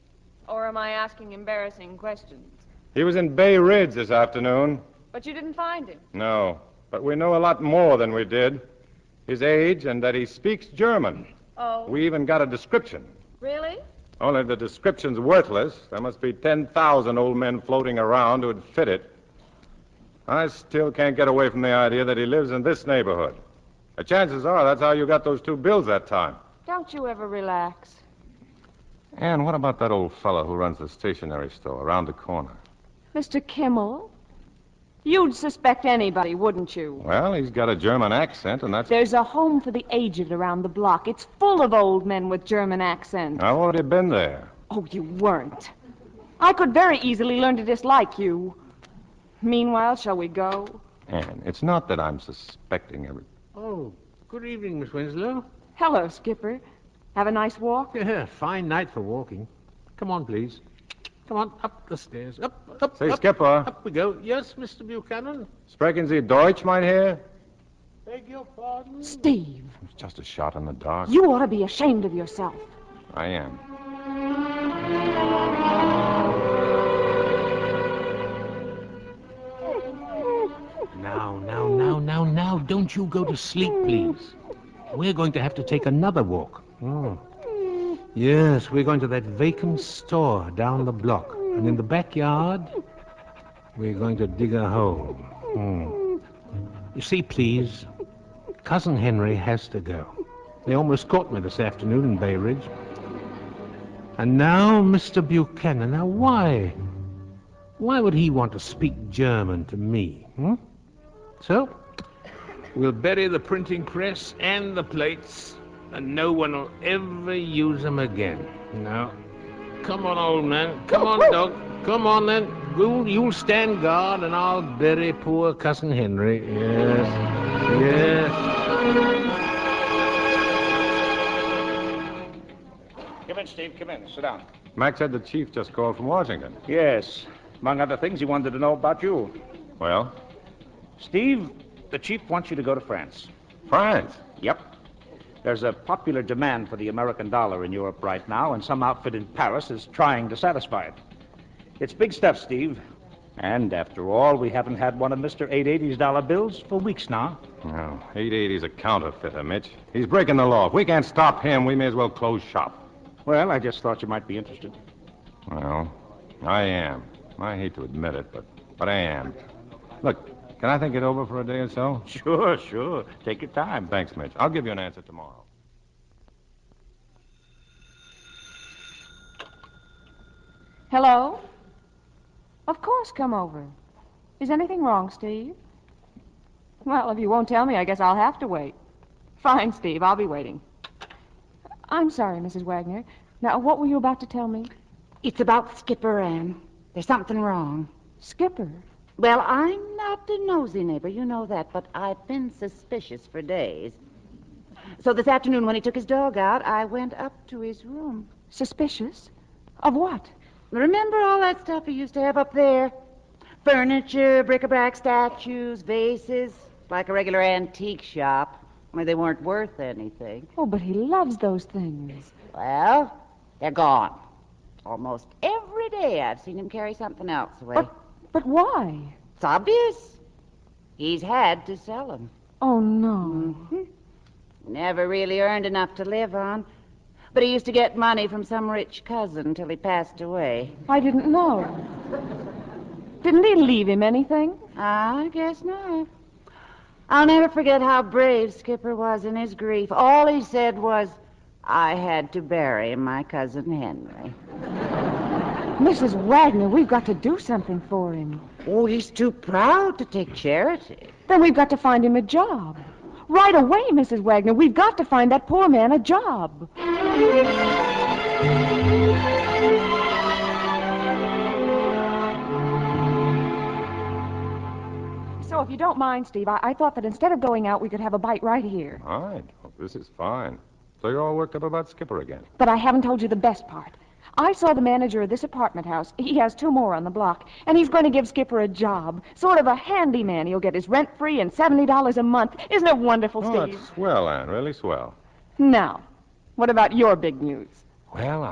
[SPEAKER 8] Or am I asking embarrassing questions?
[SPEAKER 4] He was in Bay Ridge this afternoon.
[SPEAKER 8] But you didn't find him.
[SPEAKER 4] No, but we know a lot more than we did. His age and that he speaks German.
[SPEAKER 8] Oh?
[SPEAKER 4] We even got a description.
[SPEAKER 8] Really?
[SPEAKER 4] Only the description's worthless. There must be 10,000 old men floating around who'd fit it. I still can't get away from the idea that he lives in this neighborhood. The chances are that's how you got those 2 bills that time.
[SPEAKER 8] Don't you ever relax.
[SPEAKER 4] And what about that old fellow who runs the stationery store around the corner?
[SPEAKER 8] Mr. Kimmel? You'd suspect anybody, wouldn't you?
[SPEAKER 4] Well, he's got a German accent, and that's...
[SPEAKER 8] There's a home for the aged around the block. It's full of old men with German accents.
[SPEAKER 4] I've already been there.
[SPEAKER 8] Oh, you weren't. I could very easily learn to dislike you. Meanwhile, shall we go?
[SPEAKER 4] And it's not that I'm suspecting every...
[SPEAKER 7] Oh, good evening, Miss Winslow.
[SPEAKER 8] Hello, Skipper. Have a nice walk?
[SPEAKER 7] Yeah, fine night for walking. Come on, please. Come on, up the stairs. Up.
[SPEAKER 4] Say,
[SPEAKER 7] up,
[SPEAKER 4] Skipper.
[SPEAKER 7] Up we go. Yes, Mr. Buchanan?
[SPEAKER 4] Sprechen Sie Deutsch, mein Herr?
[SPEAKER 7] Beg your pardon?
[SPEAKER 8] Steve.
[SPEAKER 4] It's just a shot in the dark.
[SPEAKER 8] You ought to be ashamed of yourself.
[SPEAKER 4] I am.
[SPEAKER 7] Now, don't you go to sleep, please. We're going to have to take another walk. Yes, we're going to that vacant store down the block. And in the backyard, we're going to dig a hole. You see, please, Cousin Henry has to go. They almost caught me this afternoon in Bay Ridge. And now Mr. Buchanan. Now, why? Why would he want to speak German to me? So, we'll bury the printing press and the plates, and no one will ever use them again. No. Come on, old man. Come on, dog. Come on, then. You'll stand guard, and I'll bury poor Cousin Henry. Yes. Yes.
[SPEAKER 3] Come in, Steve. Come in. Sit down.
[SPEAKER 4] Mac said the chief just called from Washington.
[SPEAKER 3] Yes. Among other things, he wanted to know about you.
[SPEAKER 4] Well?
[SPEAKER 3] Steve, the chief wants you to go to France.
[SPEAKER 4] France?
[SPEAKER 3] Yep. There's a popular demand for the American dollar in Europe right now, and some outfit in Paris is trying to satisfy it. It's big stuff, Steve. And after all, we haven't had one of Mr. 880's dollar bills for weeks now.
[SPEAKER 4] No, 880's a counterfeiter, Mitch. He's breaking the law. If we can't stop him, we may as well close shop.
[SPEAKER 3] Well, I just thought you might be interested.
[SPEAKER 4] Well, I am. I hate to admit it, but I am. Look, can I think it over for a day or so?
[SPEAKER 3] Sure. Take your time.
[SPEAKER 4] Thanks, Mitch. I'll give you an answer tomorrow.
[SPEAKER 8] Hello? Of course, come over. Is anything wrong, Steve? Well, if you won't tell me, I guess I'll have to wait. Fine, Steve. I'll be waiting. I'm sorry, Mrs. Wagner. Now, what were you about to tell me?
[SPEAKER 10] It's about Skipper, Anne. There's something wrong.
[SPEAKER 8] Skipper?
[SPEAKER 10] Well, I'm not a nosy neighbor, you know that, but I've been suspicious for days. So this afternoon when he took his dog out, I went up to his room.
[SPEAKER 8] Suspicious? Of what?
[SPEAKER 10] Remember all that stuff he used to have up there? Furniture, bric-a-brac, statues, vases, like a regular antique shop. Only they weren't worth anything.
[SPEAKER 8] Oh, but he loves those things.
[SPEAKER 10] Well, they're gone. Almost every day I've seen him carry something else away.
[SPEAKER 8] But why?
[SPEAKER 10] It's obvious. He's had to sell them.
[SPEAKER 8] Oh, no.
[SPEAKER 10] Never really earned enough to live on. But he used to get money from some rich cousin till he passed away.
[SPEAKER 8] I didn't know. Didn't he leave him anything?
[SPEAKER 10] I guess not. I'll never forget how brave Skipper was in his grief. All he said was, I had to bury my cousin Henry.
[SPEAKER 8] Mrs. Wagner, we've got to do something for him.
[SPEAKER 10] Oh, he's too proud to take charity.
[SPEAKER 8] Then we've got to find him a job. Right away, Mrs. Wagner. We've got to find that poor man a job. So if you don't mind, Steve, I thought that instead of going out, we could have a bite right here.
[SPEAKER 4] All right. Well, this is fine. So you're all worked up about Skipper again.
[SPEAKER 8] But I haven't told you the best part. I saw the manager of this apartment house. He has 2 more on the block, and he's going to give Skipper a job. Sort of a handyman. He'll get his rent free and $70 a month. Isn't it wonderful,
[SPEAKER 4] Oh,
[SPEAKER 8] Steve?
[SPEAKER 4] that's swell, Anne. Really swell.
[SPEAKER 8] Now, what about your big news?
[SPEAKER 4] Well,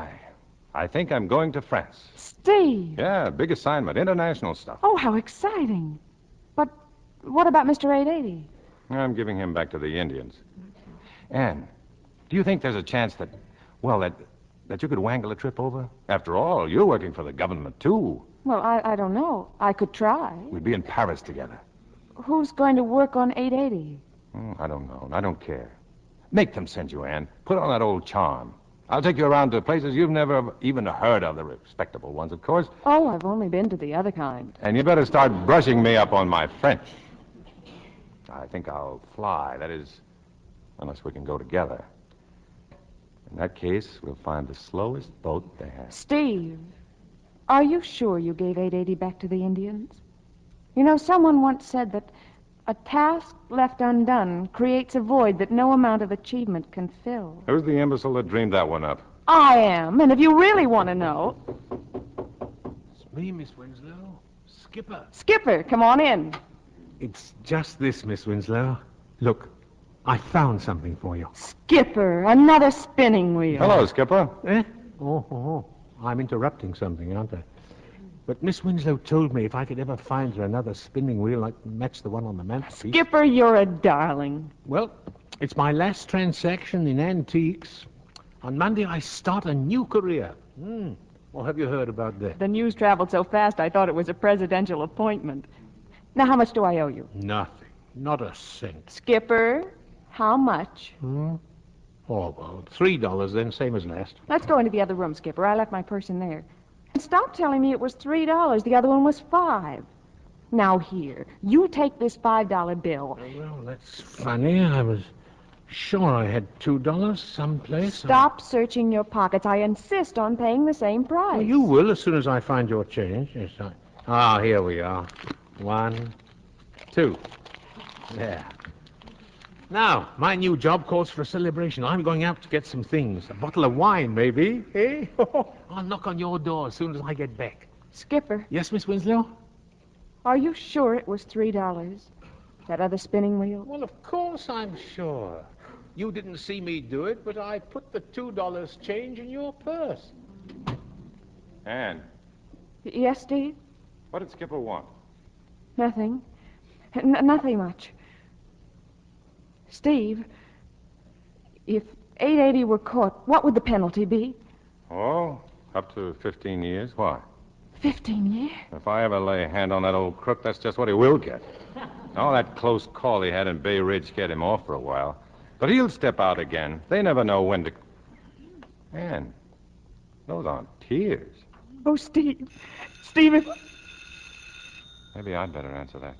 [SPEAKER 4] I think I'm going to France.
[SPEAKER 8] Steve!
[SPEAKER 4] Yeah, big assignment. International stuff.
[SPEAKER 8] Oh, how exciting. But what about Mr. 880?
[SPEAKER 4] I'm giving him back to the Indians. Anne, do you think there's a chance that you could wangle a trip over? After all, you're working for the government, too.
[SPEAKER 8] Well, I don't know. I could try.
[SPEAKER 4] We'd be in Paris together.
[SPEAKER 8] Who's going to work on 880?
[SPEAKER 4] I don't know. I don't care. Make them send you, Anne. Put on that old charm. I'll take you around to places you've never even heard of, the respectable ones, of course.
[SPEAKER 8] Oh, I've only been to the other kind.
[SPEAKER 4] And you better start brushing me up on my French. I think I'll fly. That is, unless we can go together. In that case, we'll find the slowest boat they have.
[SPEAKER 8] Steve, are you sure you gave 880 back to the Indians? You know, someone once said that a task left undone creates a void that no amount of achievement can fill.
[SPEAKER 4] Who's the imbecile that dreamed that one up?
[SPEAKER 8] I am, and if you really want to know...
[SPEAKER 7] It's me, Miss Winslow. Skipper.
[SPEAKER 8] Skipper, come on in.
[SPEAKER 7] It's just this, Miss Winslow. Look, I found something for you.
[SPEAKER 8] Skipper, another spinning wheel.
[SPEAKER 4] Hello, Skipper.
[SPEAKER 7] Eh? Oh. I'm interrupting something, aren't I? But Miss Winslow told me if I could ever find her another spinning wheel like match the one on the mantelpiece.
[SPEAKER 8] Skipper, you're a darling.
[SPEAKER 7] Well, it's my last transaction in antiques. On Monday, I start a new career. What have you heard about that?
[SPEAKER 8] The news traveled so fast I thought it was a presidential appointment. Now, how much do I owe you?
[SPEAKER 7] Nothing. Not a cent.
[SPEAKER 8] Skipper, how much?
[SPEAKER 7] Oh, well, $3 then, same as last.
[SPEAKER 8] Let's go into the other room, Skipper. I left my purse in there. And stop telling me it was $3. The other one was $5. Now, here, you take this $5 bill.
[SPEAKER 7] Well, that's funny. I was sure I had $2 someplace.
[SPEAKER 8] Stop searching your pockets. I insist on paying the same price.
[SPEAKER 7] Well, you will as soon as I find your change. Yes, here we are. 1, 2. There. Now, my new job calls for a celebration. I'm going out to get some things. A bottle of wine, maybe. Eh? I'll knock on your door as soon as I get back.
[SPEAKER 8] Skipper.
[SPEAKER 7] Yes, Miss Winslow?
[SPEAKER 8] Are you sure it was $3? That other spinning wheel?
[SPEAKER 7] Well, of course I'm sure. You didn't see me do it, but I put the $2 change in your purse.
[SPEAKER 4] Anne,
[SPEAKER 8] Yes, Steve?
[SPEAKER 4] what did Skipper want?
[SPEAKER 8] Nothing. Nothing much. Steve, if 880 were caught, what would the penalty be?
[SPEAKER 4] Oh, up to 15 years. Why?
[SPEAKER 8] 15 years?
[SPEAKER 4] If I ever lay a hand on that old crook, that's just what he will get. All that close call he had in Bay Ridge scared him off for a while. But he'll step out again. They never know when to... Anne, those aren't tears.
[SPEAKER 8] Oh, Steve. Steve, if...
[SPEAKER 4] Maybe I'd better answer that.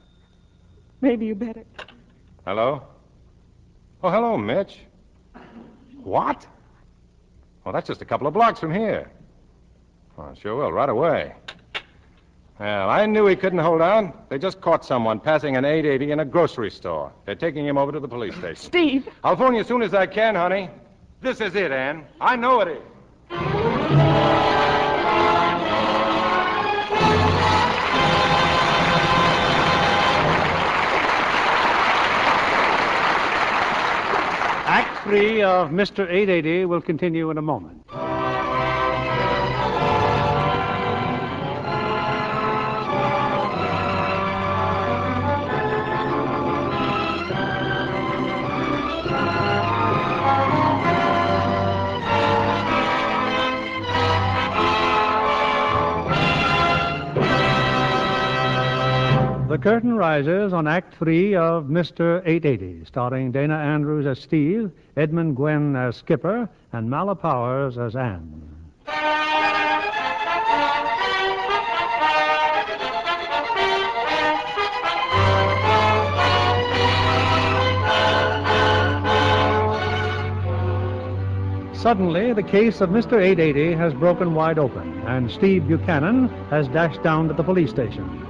[SPEAKER 8] Maybe you better.
[SPEAKER 4] Hello? Oh, hello, Mitch. What? Well, that's just a couple of blocks from here. Oh, sure will, right away. Well, I knew he couldn't hold out. They just caught someone passing an 880 in a grocery store. They're taking him over to the police station.
[SPEAKER 8] Steve!
[SPEAKER 4] I'll phone you as soon as I can, honey. This is it, Ann. I know it is.
[SPEAKER 2] Act 3 of Mr. 880 will continue in a moment. The curtain rises on Act 3 of Mr. 880, starring Dana Andrews as Steve, Edmund Gwenn as Skipper, and Mala Powers as Anne. Suddenly, the case of Mr. 880 has broken wide open, and Steve Buchanan has dashed down to the police station.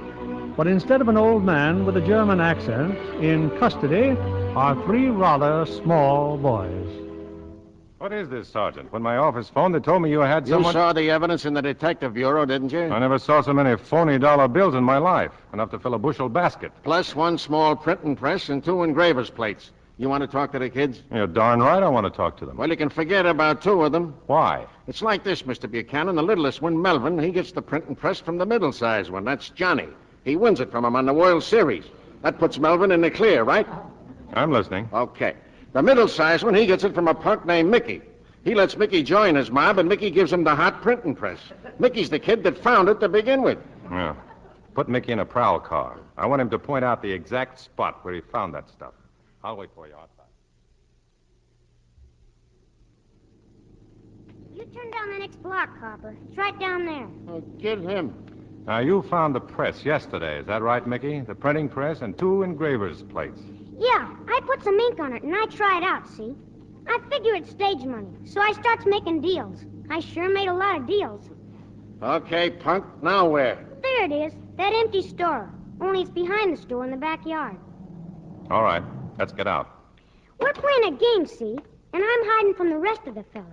[SPEAKER 2] But instead of an old man with a German accent, in custody are 3 rather small boys.
[SPEAKER 4] What is this, Sergeant? When my office phoned, they told me you had someone...
[SPEAKER 6] You saw the evidence in the detective bureau, didn't you?
[SPEAKER 4] I never saw so many phony dollar bills in my life. Enough to fill a bushel basket.
[SPEAKER 6] Plus 1 small printing press and 2 engraver's plates. You want to talk to the kids?
[SPEAKER 4] You're darn right I want to talk to them.
[SPEAKER 6] Well, you can forget about 2 of them.
[SPEAKER 4] Why?
[SPEAKER 6] It's like this, Mr. Buchanan. The littlest one, Melvin, he gets the printing press from the middle-sized one. That's Johnny. He wins it from him on the World Series. That puts Melvin in the clear, right?
[SPEAKER 4] I'm listening.
[SPEAKER 6] Okay. The middle-sized one, he gets it from a punk named Mickey. He lets Mickey join his mob, and Mickey gives him the hot printing press. Mickey's the kid that found it to begin with.
[SPEAKER 4] Yeah. Put Mickey in a prowl car. I want him to point out the exact spot where he found that stuff. I'll wait for you outside.
[SPEAKER 15] You turn down the next block, Copper. It's right down there.
[SPEAKER 6] Oh, get him.
[SPEAKER 4] Now, you found the press yesterday. Is that right, Mickey? The printing press and 2 engraver's plates.
[SPEAKER 15] Yeah, I put some ink on it, and I try it out, see? I figure it's stage money, so I starts making deals. I sure made a lot of deals.
[SPEAKER 6] Okay, punk. Now where?
[SPEAKER 15] There it is, that empty store. Only it's behind the store in the backyard.
[SPEAKER 4] All right, let's get out.
[SPEAKER 15] We're playing a game, see? And I'm hiding from the rest of the fellas.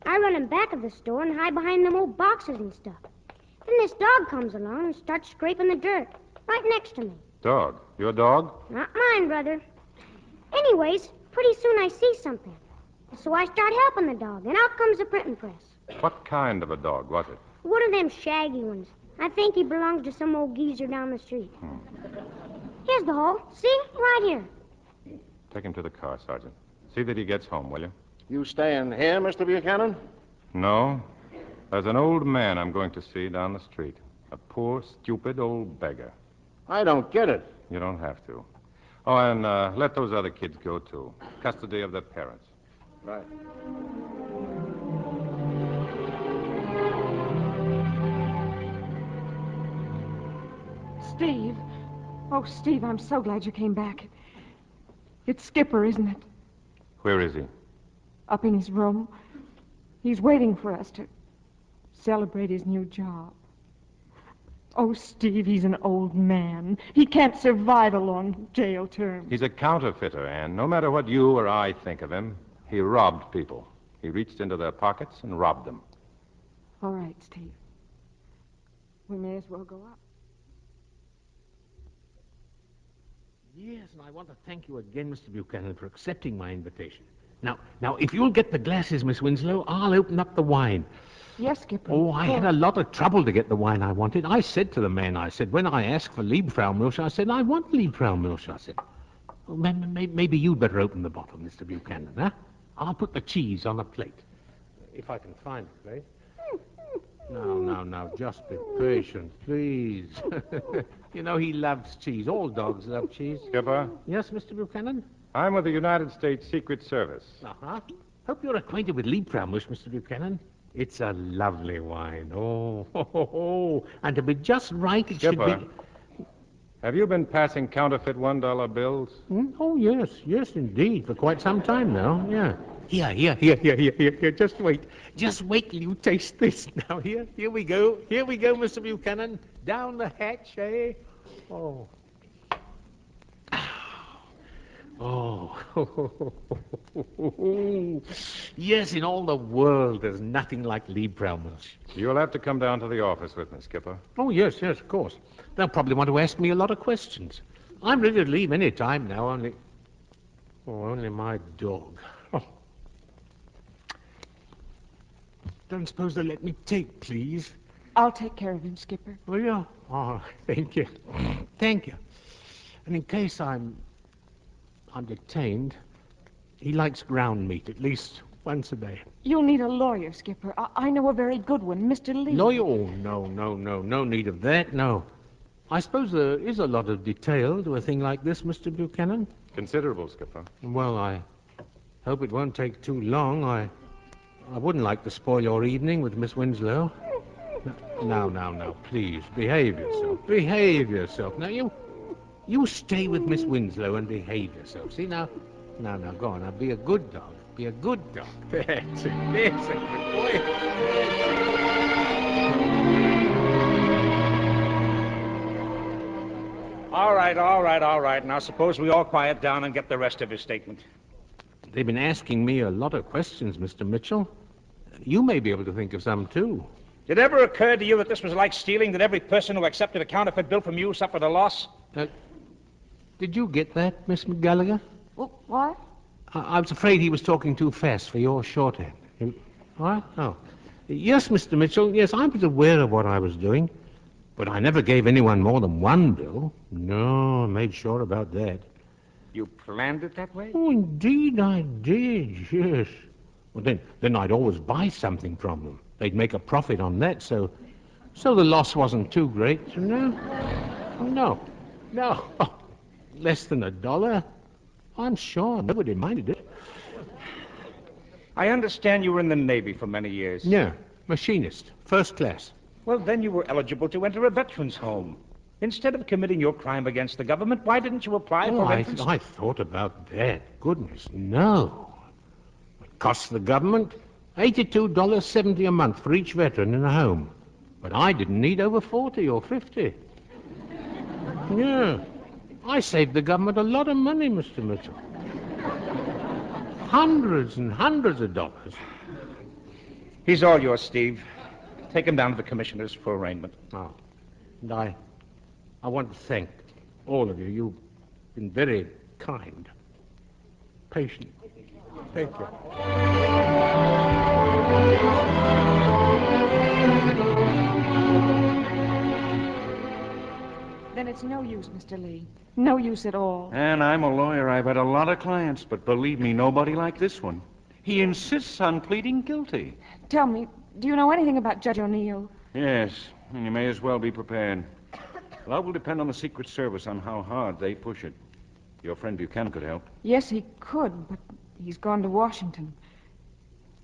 [SPEAKER 15] I run in back of the store and hide behind them old boxes and stuff. Then this dog comes along and starts scraping the dirt, right next to me.
[SPEAKER 4] Dog? Your dog?
[SPEAKER 15] Not mine, brother. Anyways, pretty soon I see something. So I start helping the dog, and out comes the printing press.
[SPEAKER 4] What kind of a dog was it?
[SPEAKER 15] One of them shaggy ones. I think he belongs to some old geezer down the street. Here's the hole. See? Right here.
[SPEAKER 4] Take him to the car, Sergeant. See that he gets home, will you?
[SPEAKER 14] You staying here, Mr. Buchanan?
[SPEAKER 4] No. There's an old man I'm going to see down the street. A poor, stupid old beggar.
[SPEAKER 14] I don't get it.
[SPEAKER 4] You don't have to. Oh, and let those other kids go, too. Custody of their parents.
[SPEAKER 14] Right.
[SPEAKER 8] Steve. Oh, Steve, I'm so glad you came back. It's Skipper, isn't it?
[SPEAKER 4] Where is he?
[SPEAKER 8] Up in his room. He's waiting for us to celebrate his new job. Oh, Steve, he's an old man. He can't survive a long jail term.
[SPEAKER 4] He's a counterfeiter, Anne. No matter what you or I think of him, he robbed people. He reached into their pockets and robbed them.
[SPEAKER 8] All right, Steve. We may as well go up.
[SPEAKER 7] Yes, and I want to thank you again, Mr. Buchanan, for accepting my invitation. Now, if you'll get the glasses, Miss Winslow, I'll open up the wine.
[SPEAKER 8] Yes, Skipper.
[SPEAKER 7] Oh, I had a lot of trouble to get the wine I wanted. I said to the man, when I asked for Liebfraumilch, I said, I want Liebfraumilch. I said, well, maybe you'd better open the bottle, Mr. Buchanan, huh? I'll put the cheese on a plate. If I can find the plate. Now, just be patient, please. You know, he loves cheese. All dogs love cheese.
[SPEAKER 4] Skipper?
[SPEAKER 7] Yes, Mr. Buchanan?
[SPEAKER 4] I'm with the United States Secret Service.
[SPEAKER 7] Uh-huh. Hope you're acquainted with Liebfraumilch, Mr. Buchanan. It's a lovely wine. Oh. And to be just right, it
[SPEAKER 4] Skipper,
[SPEAKER 7] should be...
[SPEAKER 4] Have you been passing counterfeit $1 bills?
[SPEAKER 7] Oh, yes, indeed, for quite some time now, yeah. Here. Just wait till you taste this. Now, here we go, Mr. Buchanan. Down the hatch, eh? Oh. Yes, in all the world, there's nothing like Liebfraumilch.
[SPEAKER 4] You'll have to come down to the office with me, Skipper.
[SPEAKER 7] Oh, yes, of course. They'll probably want to ask me a lot of questions. I'm ready to leave any time now, only my dog. Oh. Don't suppose they'll let me take, please?
[SPEAKER 8] I'll take care of him, Skipper.
[SPEAKER 7] Oh, yeah? Oh, thank you. And in case I'm detained, he likes ground meat at least once a day.
[SPEAKER 8] You'll need a lawyer, Skipper. I know a very good one, Mr. Lee.
[SPEAKER 7] Lawyer? Oh, no need of that, no. I suppose there is a lot of detail to a thing like this, Mr. Buchanan?
[SPEAKER 4] Considerable, Skipper.
[SPEAKER 7] Well, I hope it won't take too long. I wouldn't like to spoil your evening with Miss Winslow. Now, please, behave yourself. Now, you stay with Miss Winslow and behave yourself. See, now, go on. Now, be a good dog. That's it. Good boy.
[SPEAKER 3] All right. Now, suppose we all quiet down and get the rest of his statement.
[SPEAKER 7] They've been asking me a lot of questions, Mr. Mitchell. You may be able to think of some, too.
[SPEAKER 3] Did it ever occur to you that this was like stealing, that every person who accepted a counterfeit bill from you suffered a loss?
[SPEAKER 7] Did you get that, Miss McGallagher?
[SPEAKER 8] What?
[SPEAKER 7] I was afraid he was talking too fast for your shorthand. What? Oh. Yes, Mr. Mitchell, yes, I was aware of what I was doing. But I never gave anyone more than one bill. No, I made sure about that.
[SPEAKER 3] You planned it that way?
[SPEAKER 7] Oh, indeed I did, yes. Well, then I'd always buy something from them. They'd make a profit on that, so the loss wasn't too great. No. Oh, less than $1. I'm sure nobody minded it.
[SPEAKER 3] I understand you were in the Navy for many years.
[SPEAKER 7] Yeah, machinist, first class.
[SPEAKER 3] Well, then you were eligible to enter a veteran's home. Instead of committing your crime against the government, why didn't you apply for entrance?
[SPEAKER 7] I thought about that. Goodness, no. It costs the government $82.70 a month for each veteran in a home. But I didn't need over 40 or 50. Yeah. I saved the government a lot of money, Mr. Mitchell. Hundreds and hundreds of dollars.
[SPEAKER 3] He's all yours, Steve. Take him down to the commissioners for arraignment.
[SPEAKER 7] Oh. And I want to thank all of you. You've been very kind, patient. Thank you.
[SPEAKER 8] Then it's no use, Mr. Lee. No use at all.
[SPEAKER 16] And I'm a lawyer. I've had a lot of clients, but believe me, nobody like this one.
[SPEAKER 3] He insists on pleading guilty.
[SPEAKER 8] Tell me, do you know anything about Judge O'Neill?
[SPEAKER 3] Yes, and you may as well be prepared. A lot will depend on the Secret Service on how hard they push it. Your friend Buchanan could help.
[SPEAKER 8] Yes, he could, but he's gone to Washington.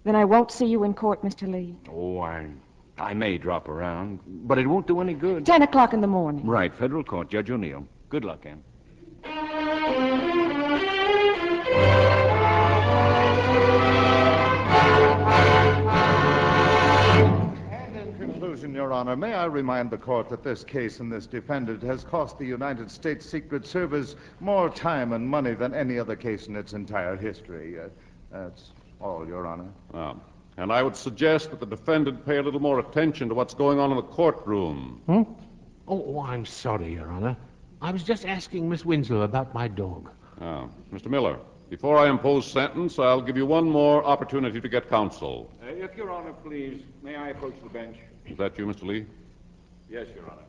[SPEAKER 8] Then I won't see you in court, Mr. Lee.
[SPEAKER 3] Oh, I may drop around, but it won't do any good.
[SPEAKER 8] 10 o'clock in the morning.
[SPEAKER 3] Right, federal court, Judge O'Neill. Good luck, Ann.
[SPEAKER 9] Conclusion, Your Honor, may I remind the court that this case and this defendant has cost the United States Secret Service more time and money than any other case in its entire history. That's all, Your Honor.
[SPEAKER 16] And I would suggest that the defendant pay a little more attention to what's going on in the courtroom.
[SPEAKER 7] Oh, I'm sorry, Your Honor. I was just asking Miss Winslow about my dog.
[SPEAKER 16] Mr. Miller, before I impose sentence, I'll give you one more opportunity to get counsel.
[SPEAKER 3] If Your Honor, please, may I approach the bench?
[SPEAKER 16] Is that you, Mr. Lee?
[SPEAKER 3] Yes, Your Honor.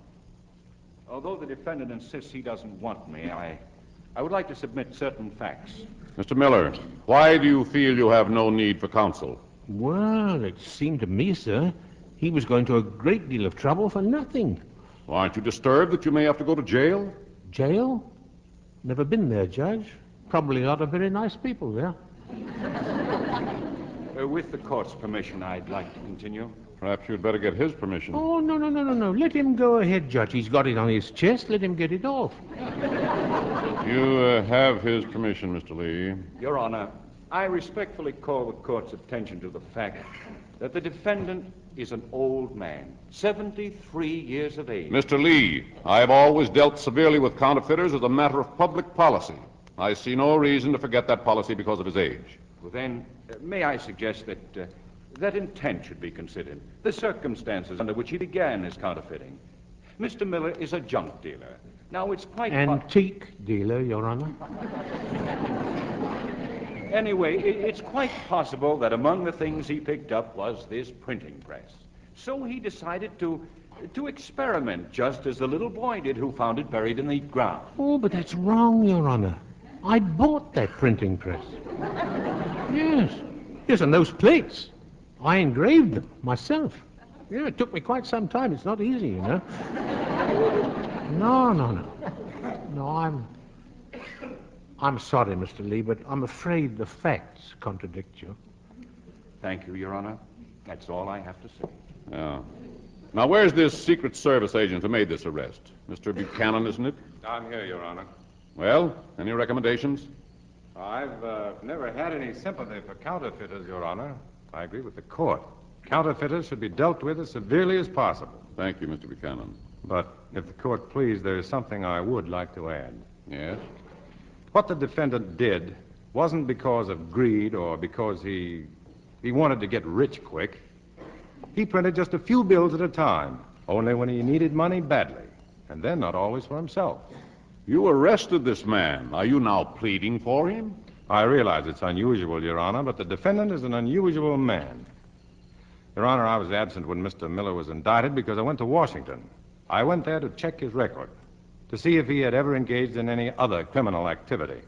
[SPEAKER 3] Although the defendant insists he doesn't want me, I would like to submit certain facts.
[SPEAKER 16] Mr. Miller, why do you feel you have no need for counsel?
[SPEAKER 7] Well, it seemed to me, sir, he was going to a great deal of trouble for nothing.
[SPEAKER 16] Well, aren't you disturbed that you may have to go to jail?
[SPEAKER 7] Jail? Never been there, Judge. Probably a lot of very nice people there.
[SPEAKER 3] With the court's permission, I'd like to continue.
[SPEAKER 16] Perhaps you'd better get his permission.
[SPEAKER 7] Oh, no. Let him go ahead, Judge. He's got it on his chest. Let him get it off.
[SPEAKER 16] You have his permission, Mr. Lee.
[SPEAKER 3] Your Honor, I respectfully call the court's attention to the fact that the defendant is an old man, 73 years of age.
[SPEAKER 16] Mr. Lee, I have always dealt severely with counterfeiters as a matter of public policy. I see no reason to forget that policy because of his age.
[SPEAKER 3] Well, then, may I suggest that intent should be considered, the circumstances under which he began his counterfeiting. Mr. Miller is a junk dealer. Now, it's quite...
[SPEAKER 7] Antique dealer, Your Honor.
[SPEAKER 3] Anyway, it's quite possible that among the things he picked up was this printing press. So he decided to experiment, just as the little boy did who found it buried in the ground.
[SPEAKER 7] Oh, but that's wrong, Your Honor. I bought that printing press. Yes, and those plates. I engraved them myself. Yeah, it took me quite some time. It's not easy, you know. No, I'm sorry, Mr. Lee, but I'm afraid the facts contradict you.
[SPEAKER 3] Thank you, Your Honor. That's all I have to say.
[SPEAKER 16] Yeah. Now, where's this Secret Service agent who made this arrest? Mr. Buchanan, isn't it?
[SPEAKER 4] I'm here, Your Honor.
[SPEAKER 16] Well, any recommendations?
[SPEAKER 4] I've never had any sympathy for counterfeiters, Your Honor. I agree with the court. Counterfeiters should be dealt with as severely as possible.
[SPEAKER 16] Thank you, Mr. Buchanan.
[SPEAKER 4] But if the court please, there is something I would like to add.
[SPEAKER 16] Yes?
[SPEAKER 4] What the defendant did wasn't because of greed or because he wanted to get rich quick. He printed just a few bills at a time, only when he needed money badly, and then not always for himself.
[SPEAKER 16] You arrested this man. Are you now pleading for him?
[SPEAKER 4] I realize it's unusual, Your Honor, but the defendant is an unusual man. Your Honor, I was absent when Mr. Miller was indicted because I went to Washington. I went there to check his record, to see if he had ever engaged in any other criminal activity.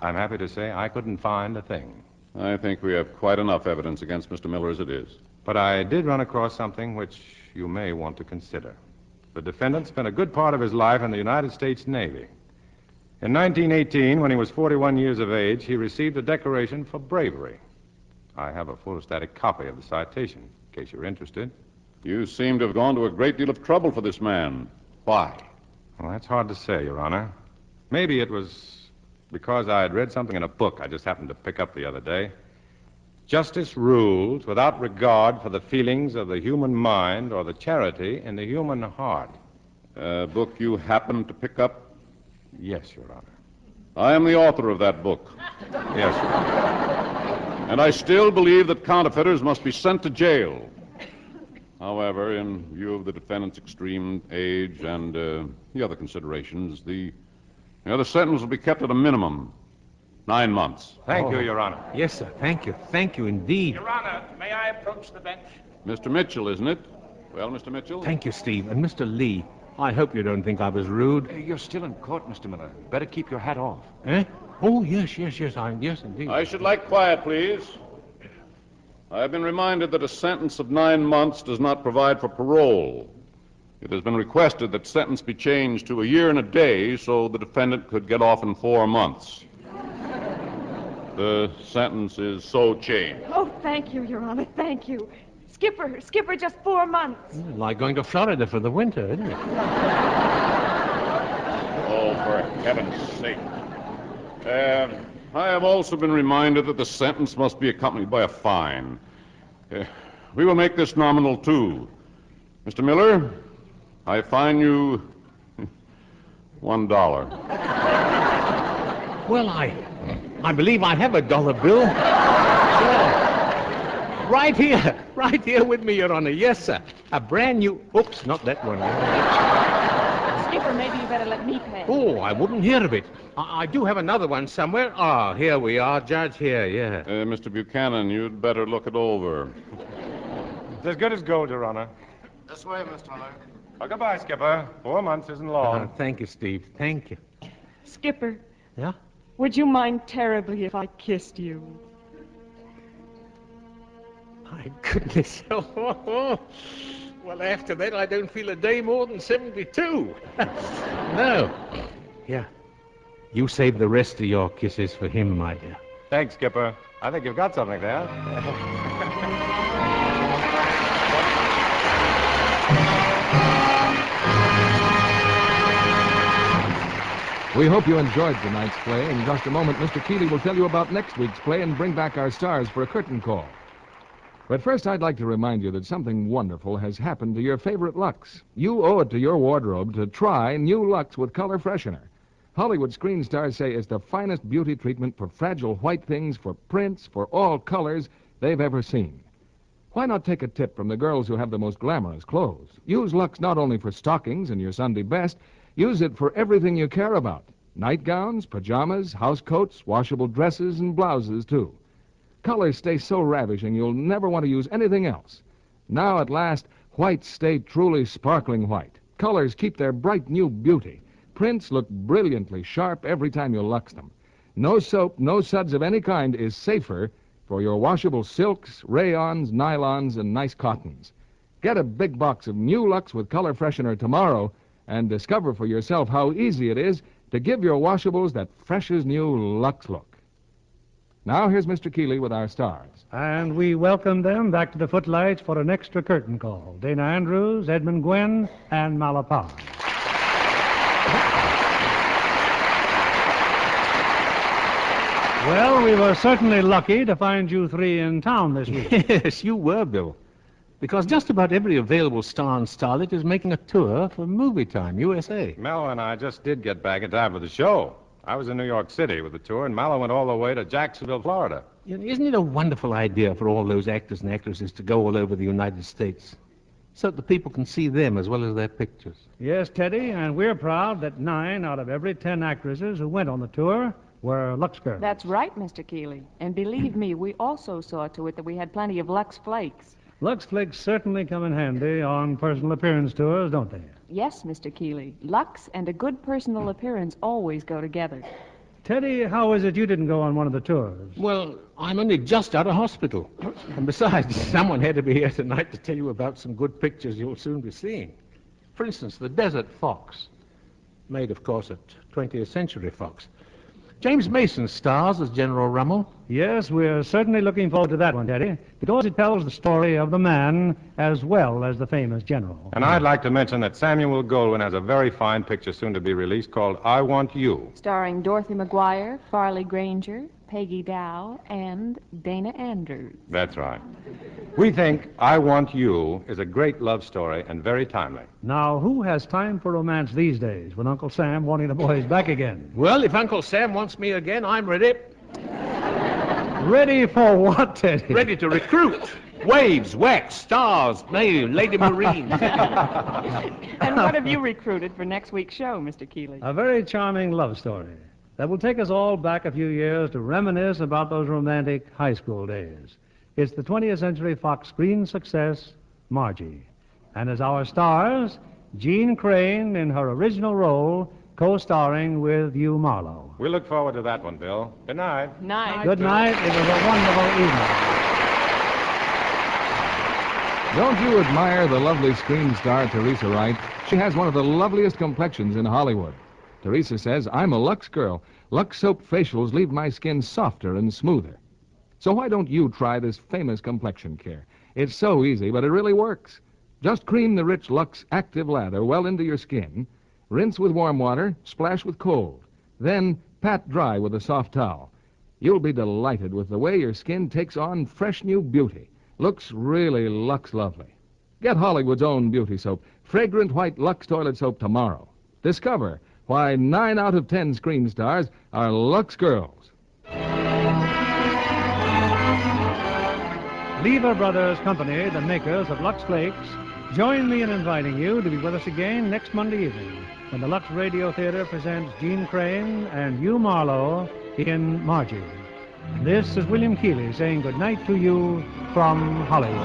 [SPEAKER 4] I'm happy to say I couldn't find a thing.
[SPEAKER 16] I think we have quite enough evidence against Mr. Miller as it is.
[SPEAKER 4] But I did run across something which you may want to consider. The defendant spent a good part of his life in the United States Navy. In 1918, when he was 41 years of age, he received a decoration for bravery. I have a photostatic copy of the citation, in case you're interested.
[SPEAKER 16] You seem to have gone to a great deal of trouble for this man. Why?
[SPEAKER 4] Well, that's hard to say, Your Honor. Maybe it was because I had read something in a book I just happened to pick up the other day. Justice rules without regard for the feelings of the human mind or the charity in the human heart.
[SPEAKER 16] A book you happened to pick up?
[SPEAKER 4] Yes, Your Honor.
[SPEAKER 16] I am the author of that book.
[SPEAKER 4] Yes, Your Honor.
[SPEAKER 16] And I still believe that counterfeiters must be sent to jail. However, in view of the defendant's extreme age and the other considerations, the sentence will be kept at a minimum. 9 months.
[SPEAKER 4] Thank you, Your Honor.
[SPEAKER 7] Yes, sir. Thank you. Thank you indeed.
[SPEAKER 6] Your Honor, may I approach the bench?
[SPEAKER 16] Mr. Mitchell, isn't it? Well, Mr. Mitchell?
[SPEAKER 7] Thank you, Steve. And Mr. Lee, I hope you don't think I was rude.
[SPEAKER 3] You're still in court, Mr. Miller. Better keep your hat off.
[SPEAKER 7] Eh? Oh, yes, indeed.
[SPEAKER 16] I should like quiet, please. I have been reminded that a sentence of 9 months does not provide for parole. It has been requested that sentence be changed to 1 year and a day so the defendant could get off in 4 months. The sentence is so changed.
[SPEAKER 13] Oh, thank you, Your Honor, thank you. Skipper, just 4 months.
[SPEAKER 7] Like going to Florida for the winter, isn't it?
[SPEAKER 16] Oh, for heaven's sake. I have also been reminded that the sentence must be accompanied by a fine. We will make this nominal, too. Mr. Miller, I fine you $1.
[SPEAKER 7] Well, I believe I have a $1 bill. Sure. Right here with me, Your Honor. Yes, sir. A brand new... Oops, not that one.
[SPEAKER 8] Skipper, maybe you better let me pay.
[SPEAKER 7] Oh, I wouldn't hear of it. I do have another one somewhere. Ah, here we are, Judge, here, yeah.
[SPEAKER 16] Mr. Buchanan, you'd better look it over.
[SPEAKER 4] It's as good as gold, Your Honor.
[SPEAKER 9] This way, Mr. Miller.
[SPEAKER 4] Oh, goodbye, Skipper. 4 months isn't long.
[SPEAKER 7] Thank you, Steve. Thank you.
[SPEAKER 8] Skipper.
[SPEAKER 7] Yeah?
[SPEAKER 8] Would you mind terribly if I kissed you?
[SPEAKER 7] My goodness. Well, after that, I don't feel a day more than 72. No. Yeah. You save the rest of your kisses for him, my dear.
[SPEAKER 4] Thanks, Skipper. I think you've got something there.
[SPEAKER 1] We hope you enjoyed tonight's play. In just a moment, Mr. Keeley will tell you about next week's play and bring back our stars for a curtain call. But first, I'd like to remind you that something wonderful has happened to your favorite Lux. You owe it to your wardrobe to try new Lux with color freshener. Hollywood screen stars say it's the finest beauty treatment for fragile white things, for prints, for all colors they've ever seen. Why not take a tip from the girls who have the most glamorous clothes? Use Lux not only for stockings and your Sunday best, use it for everything you care about. Nightgowns, pajamas, housecoats, washable dresses, and blouses, too. Colors stay so ravishing you'll never want to use anything else. Now, at last, whites stay truly sparkling white. Colors keep their bright new beauty. Prints look brilliantly sharp every time you Lux them. No soap, no suds of any kind is safer for your washable silks, rayons, nylons, and nice cottons. Get a big box of new Lux with color freshener tomorrow and discover for yourself how easy it is to give your washables that fresh as new Lux look. Now, here's Mr. Keeley with our stars.
[SPEAKER 2] And we welcome them back to the footlights for an extra curtain call. Dana Andrews, Edmund, Gwenn, and Mala Powers. Well, we were certainly lucky to find you three in town this week.
[SPEAKER 7] Yes, you were, Bill. Because just about every available star and starlet is making a tour for Movie Time, USA.
[SPEAKER 4] Mel and I just did get back in time for the show. I was in New York City with the tour, and Mallow went all the way to Jacksonville, Florida.
[SPEAKER 7] Isn't it a wonderful idea for all those actors and actresses to go all over the United States so that the people can see them as well as their pictures?
[SPEAKER 2] Yes, Teddy, and we're proud that 9 out of every 10 actresses who went on the tour were Lux girls.
[SPEAKER 8] That's right, Mr. Keeley. And believe me, we also saw to it that we had plenty of Lux flakes.
[SPEAKER 2] Lux flakes certainly come in handy on personal appearance tours, don't they?
[SPEAKER 8] Yes, Mr. Keeley. Lux and a good personal appearance always go together.
[SPEAKER 2] Teddy, how is it you didn't go on one of the tours?
[SPEAKER 7] Well, I'm only just out of hospital. And besides, someone had to be here tonight to tell you about some good pictures you'll soon be seeing. For instance, The Desert Fox, made, of course, at 20th Century Fox. James Mason stars as General Rummel.
[SPEAKER 2] Yes, we're certainly looking forward to that one, Teddy, because it tells the story of the man as well as the famous general.
[SPEAKER 4] And I'd like to mention that Samuel Goldwyn has a very fine picture soon to be released called I Want You.
[SPEAKER 8] Starring Dorothy McGuire, Farley Granger, Peggy Dow, and Dana Andrews.
[SPEAKER 4] That's right. We think I Want You is a great love story and very timely.
[SPEAKER 2] Now, who has time for romance these days with Uncle Sam wanting the boys back again?
[SPEAKER 7] Well, if Uncle Sam wants me again, I'm ready.
[SPEAKER 2] Ready for what, Teddy?
[SPEAKER 7] Ready to recruit. Waves, wax, stars, Lady Marine.
[SPEAKER 8] And what have you recruited for next week's show, Mr. Keeley?
[SPEAKER 2] A very charming love story that will take us all back a few years to reminisce about those romantic high school days. It's the 20th Century Fox screen success, Margie. And as our stars, Jean Crane in her original role, co-starring with Hugh Marlowe.
[SPEAKER 4] We look forward to that one, Bill. Good night.
[SPEAKER 8] Night.
[SPEAKER 2] Good night. It was a wonderful evening.
[SPEAKER 1] Don't you admire the lovely screen star Teresa Wright? She has one of the loveliest complexions in Hollywood. Teresa says, I'm a Lux girl. Lux soap facials leave my skin softer and smoother. So why don't you try this famous complexion care? It's so easy, but it really works. Just cream the rich Lux active lather well into your skin, rinse with warm water, splash with cold, then pat dry with a soft towel. You'll be delighted with the way your skin takes on fresh new beauty. Looks really Lux lovely. Get Hollywood's own beauty soap, fragrant white Lux toilet soap tomorrow. Discover why 9 out of 10 screen stars are Lux girls.
[SPEAKER 2] Lever Brothers Company, the makers of Lux Flakes, join me in inviting you to be with us again next Monday evening when the Lux Radio Theatre presents Jean Crane and Hugh Marlowe in Margie. This is William Keeley saying good night to you from Hollywood.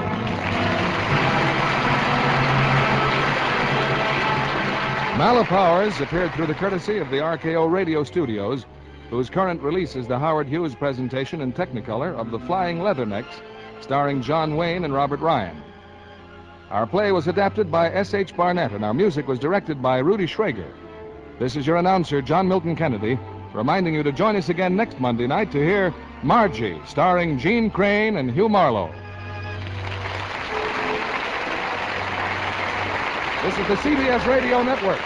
[SPEAKER 1] Mala Powers appeared through the courtesy of the RKO Radio Studios, whose current release is the Howard Hughes presentation in Technicolor of The Flying Leathernecks, starring John Wayne and Robert Ryan. Our play was adapted by S.H. Barnett, and our music was directed by Rudy Schrager. This is your announcer, John Milton Kennedy, reminding you to join us again next Monday night to hear Margie, starring Jean Crane and Hugh Marlowe. This is the CBS Radio Network.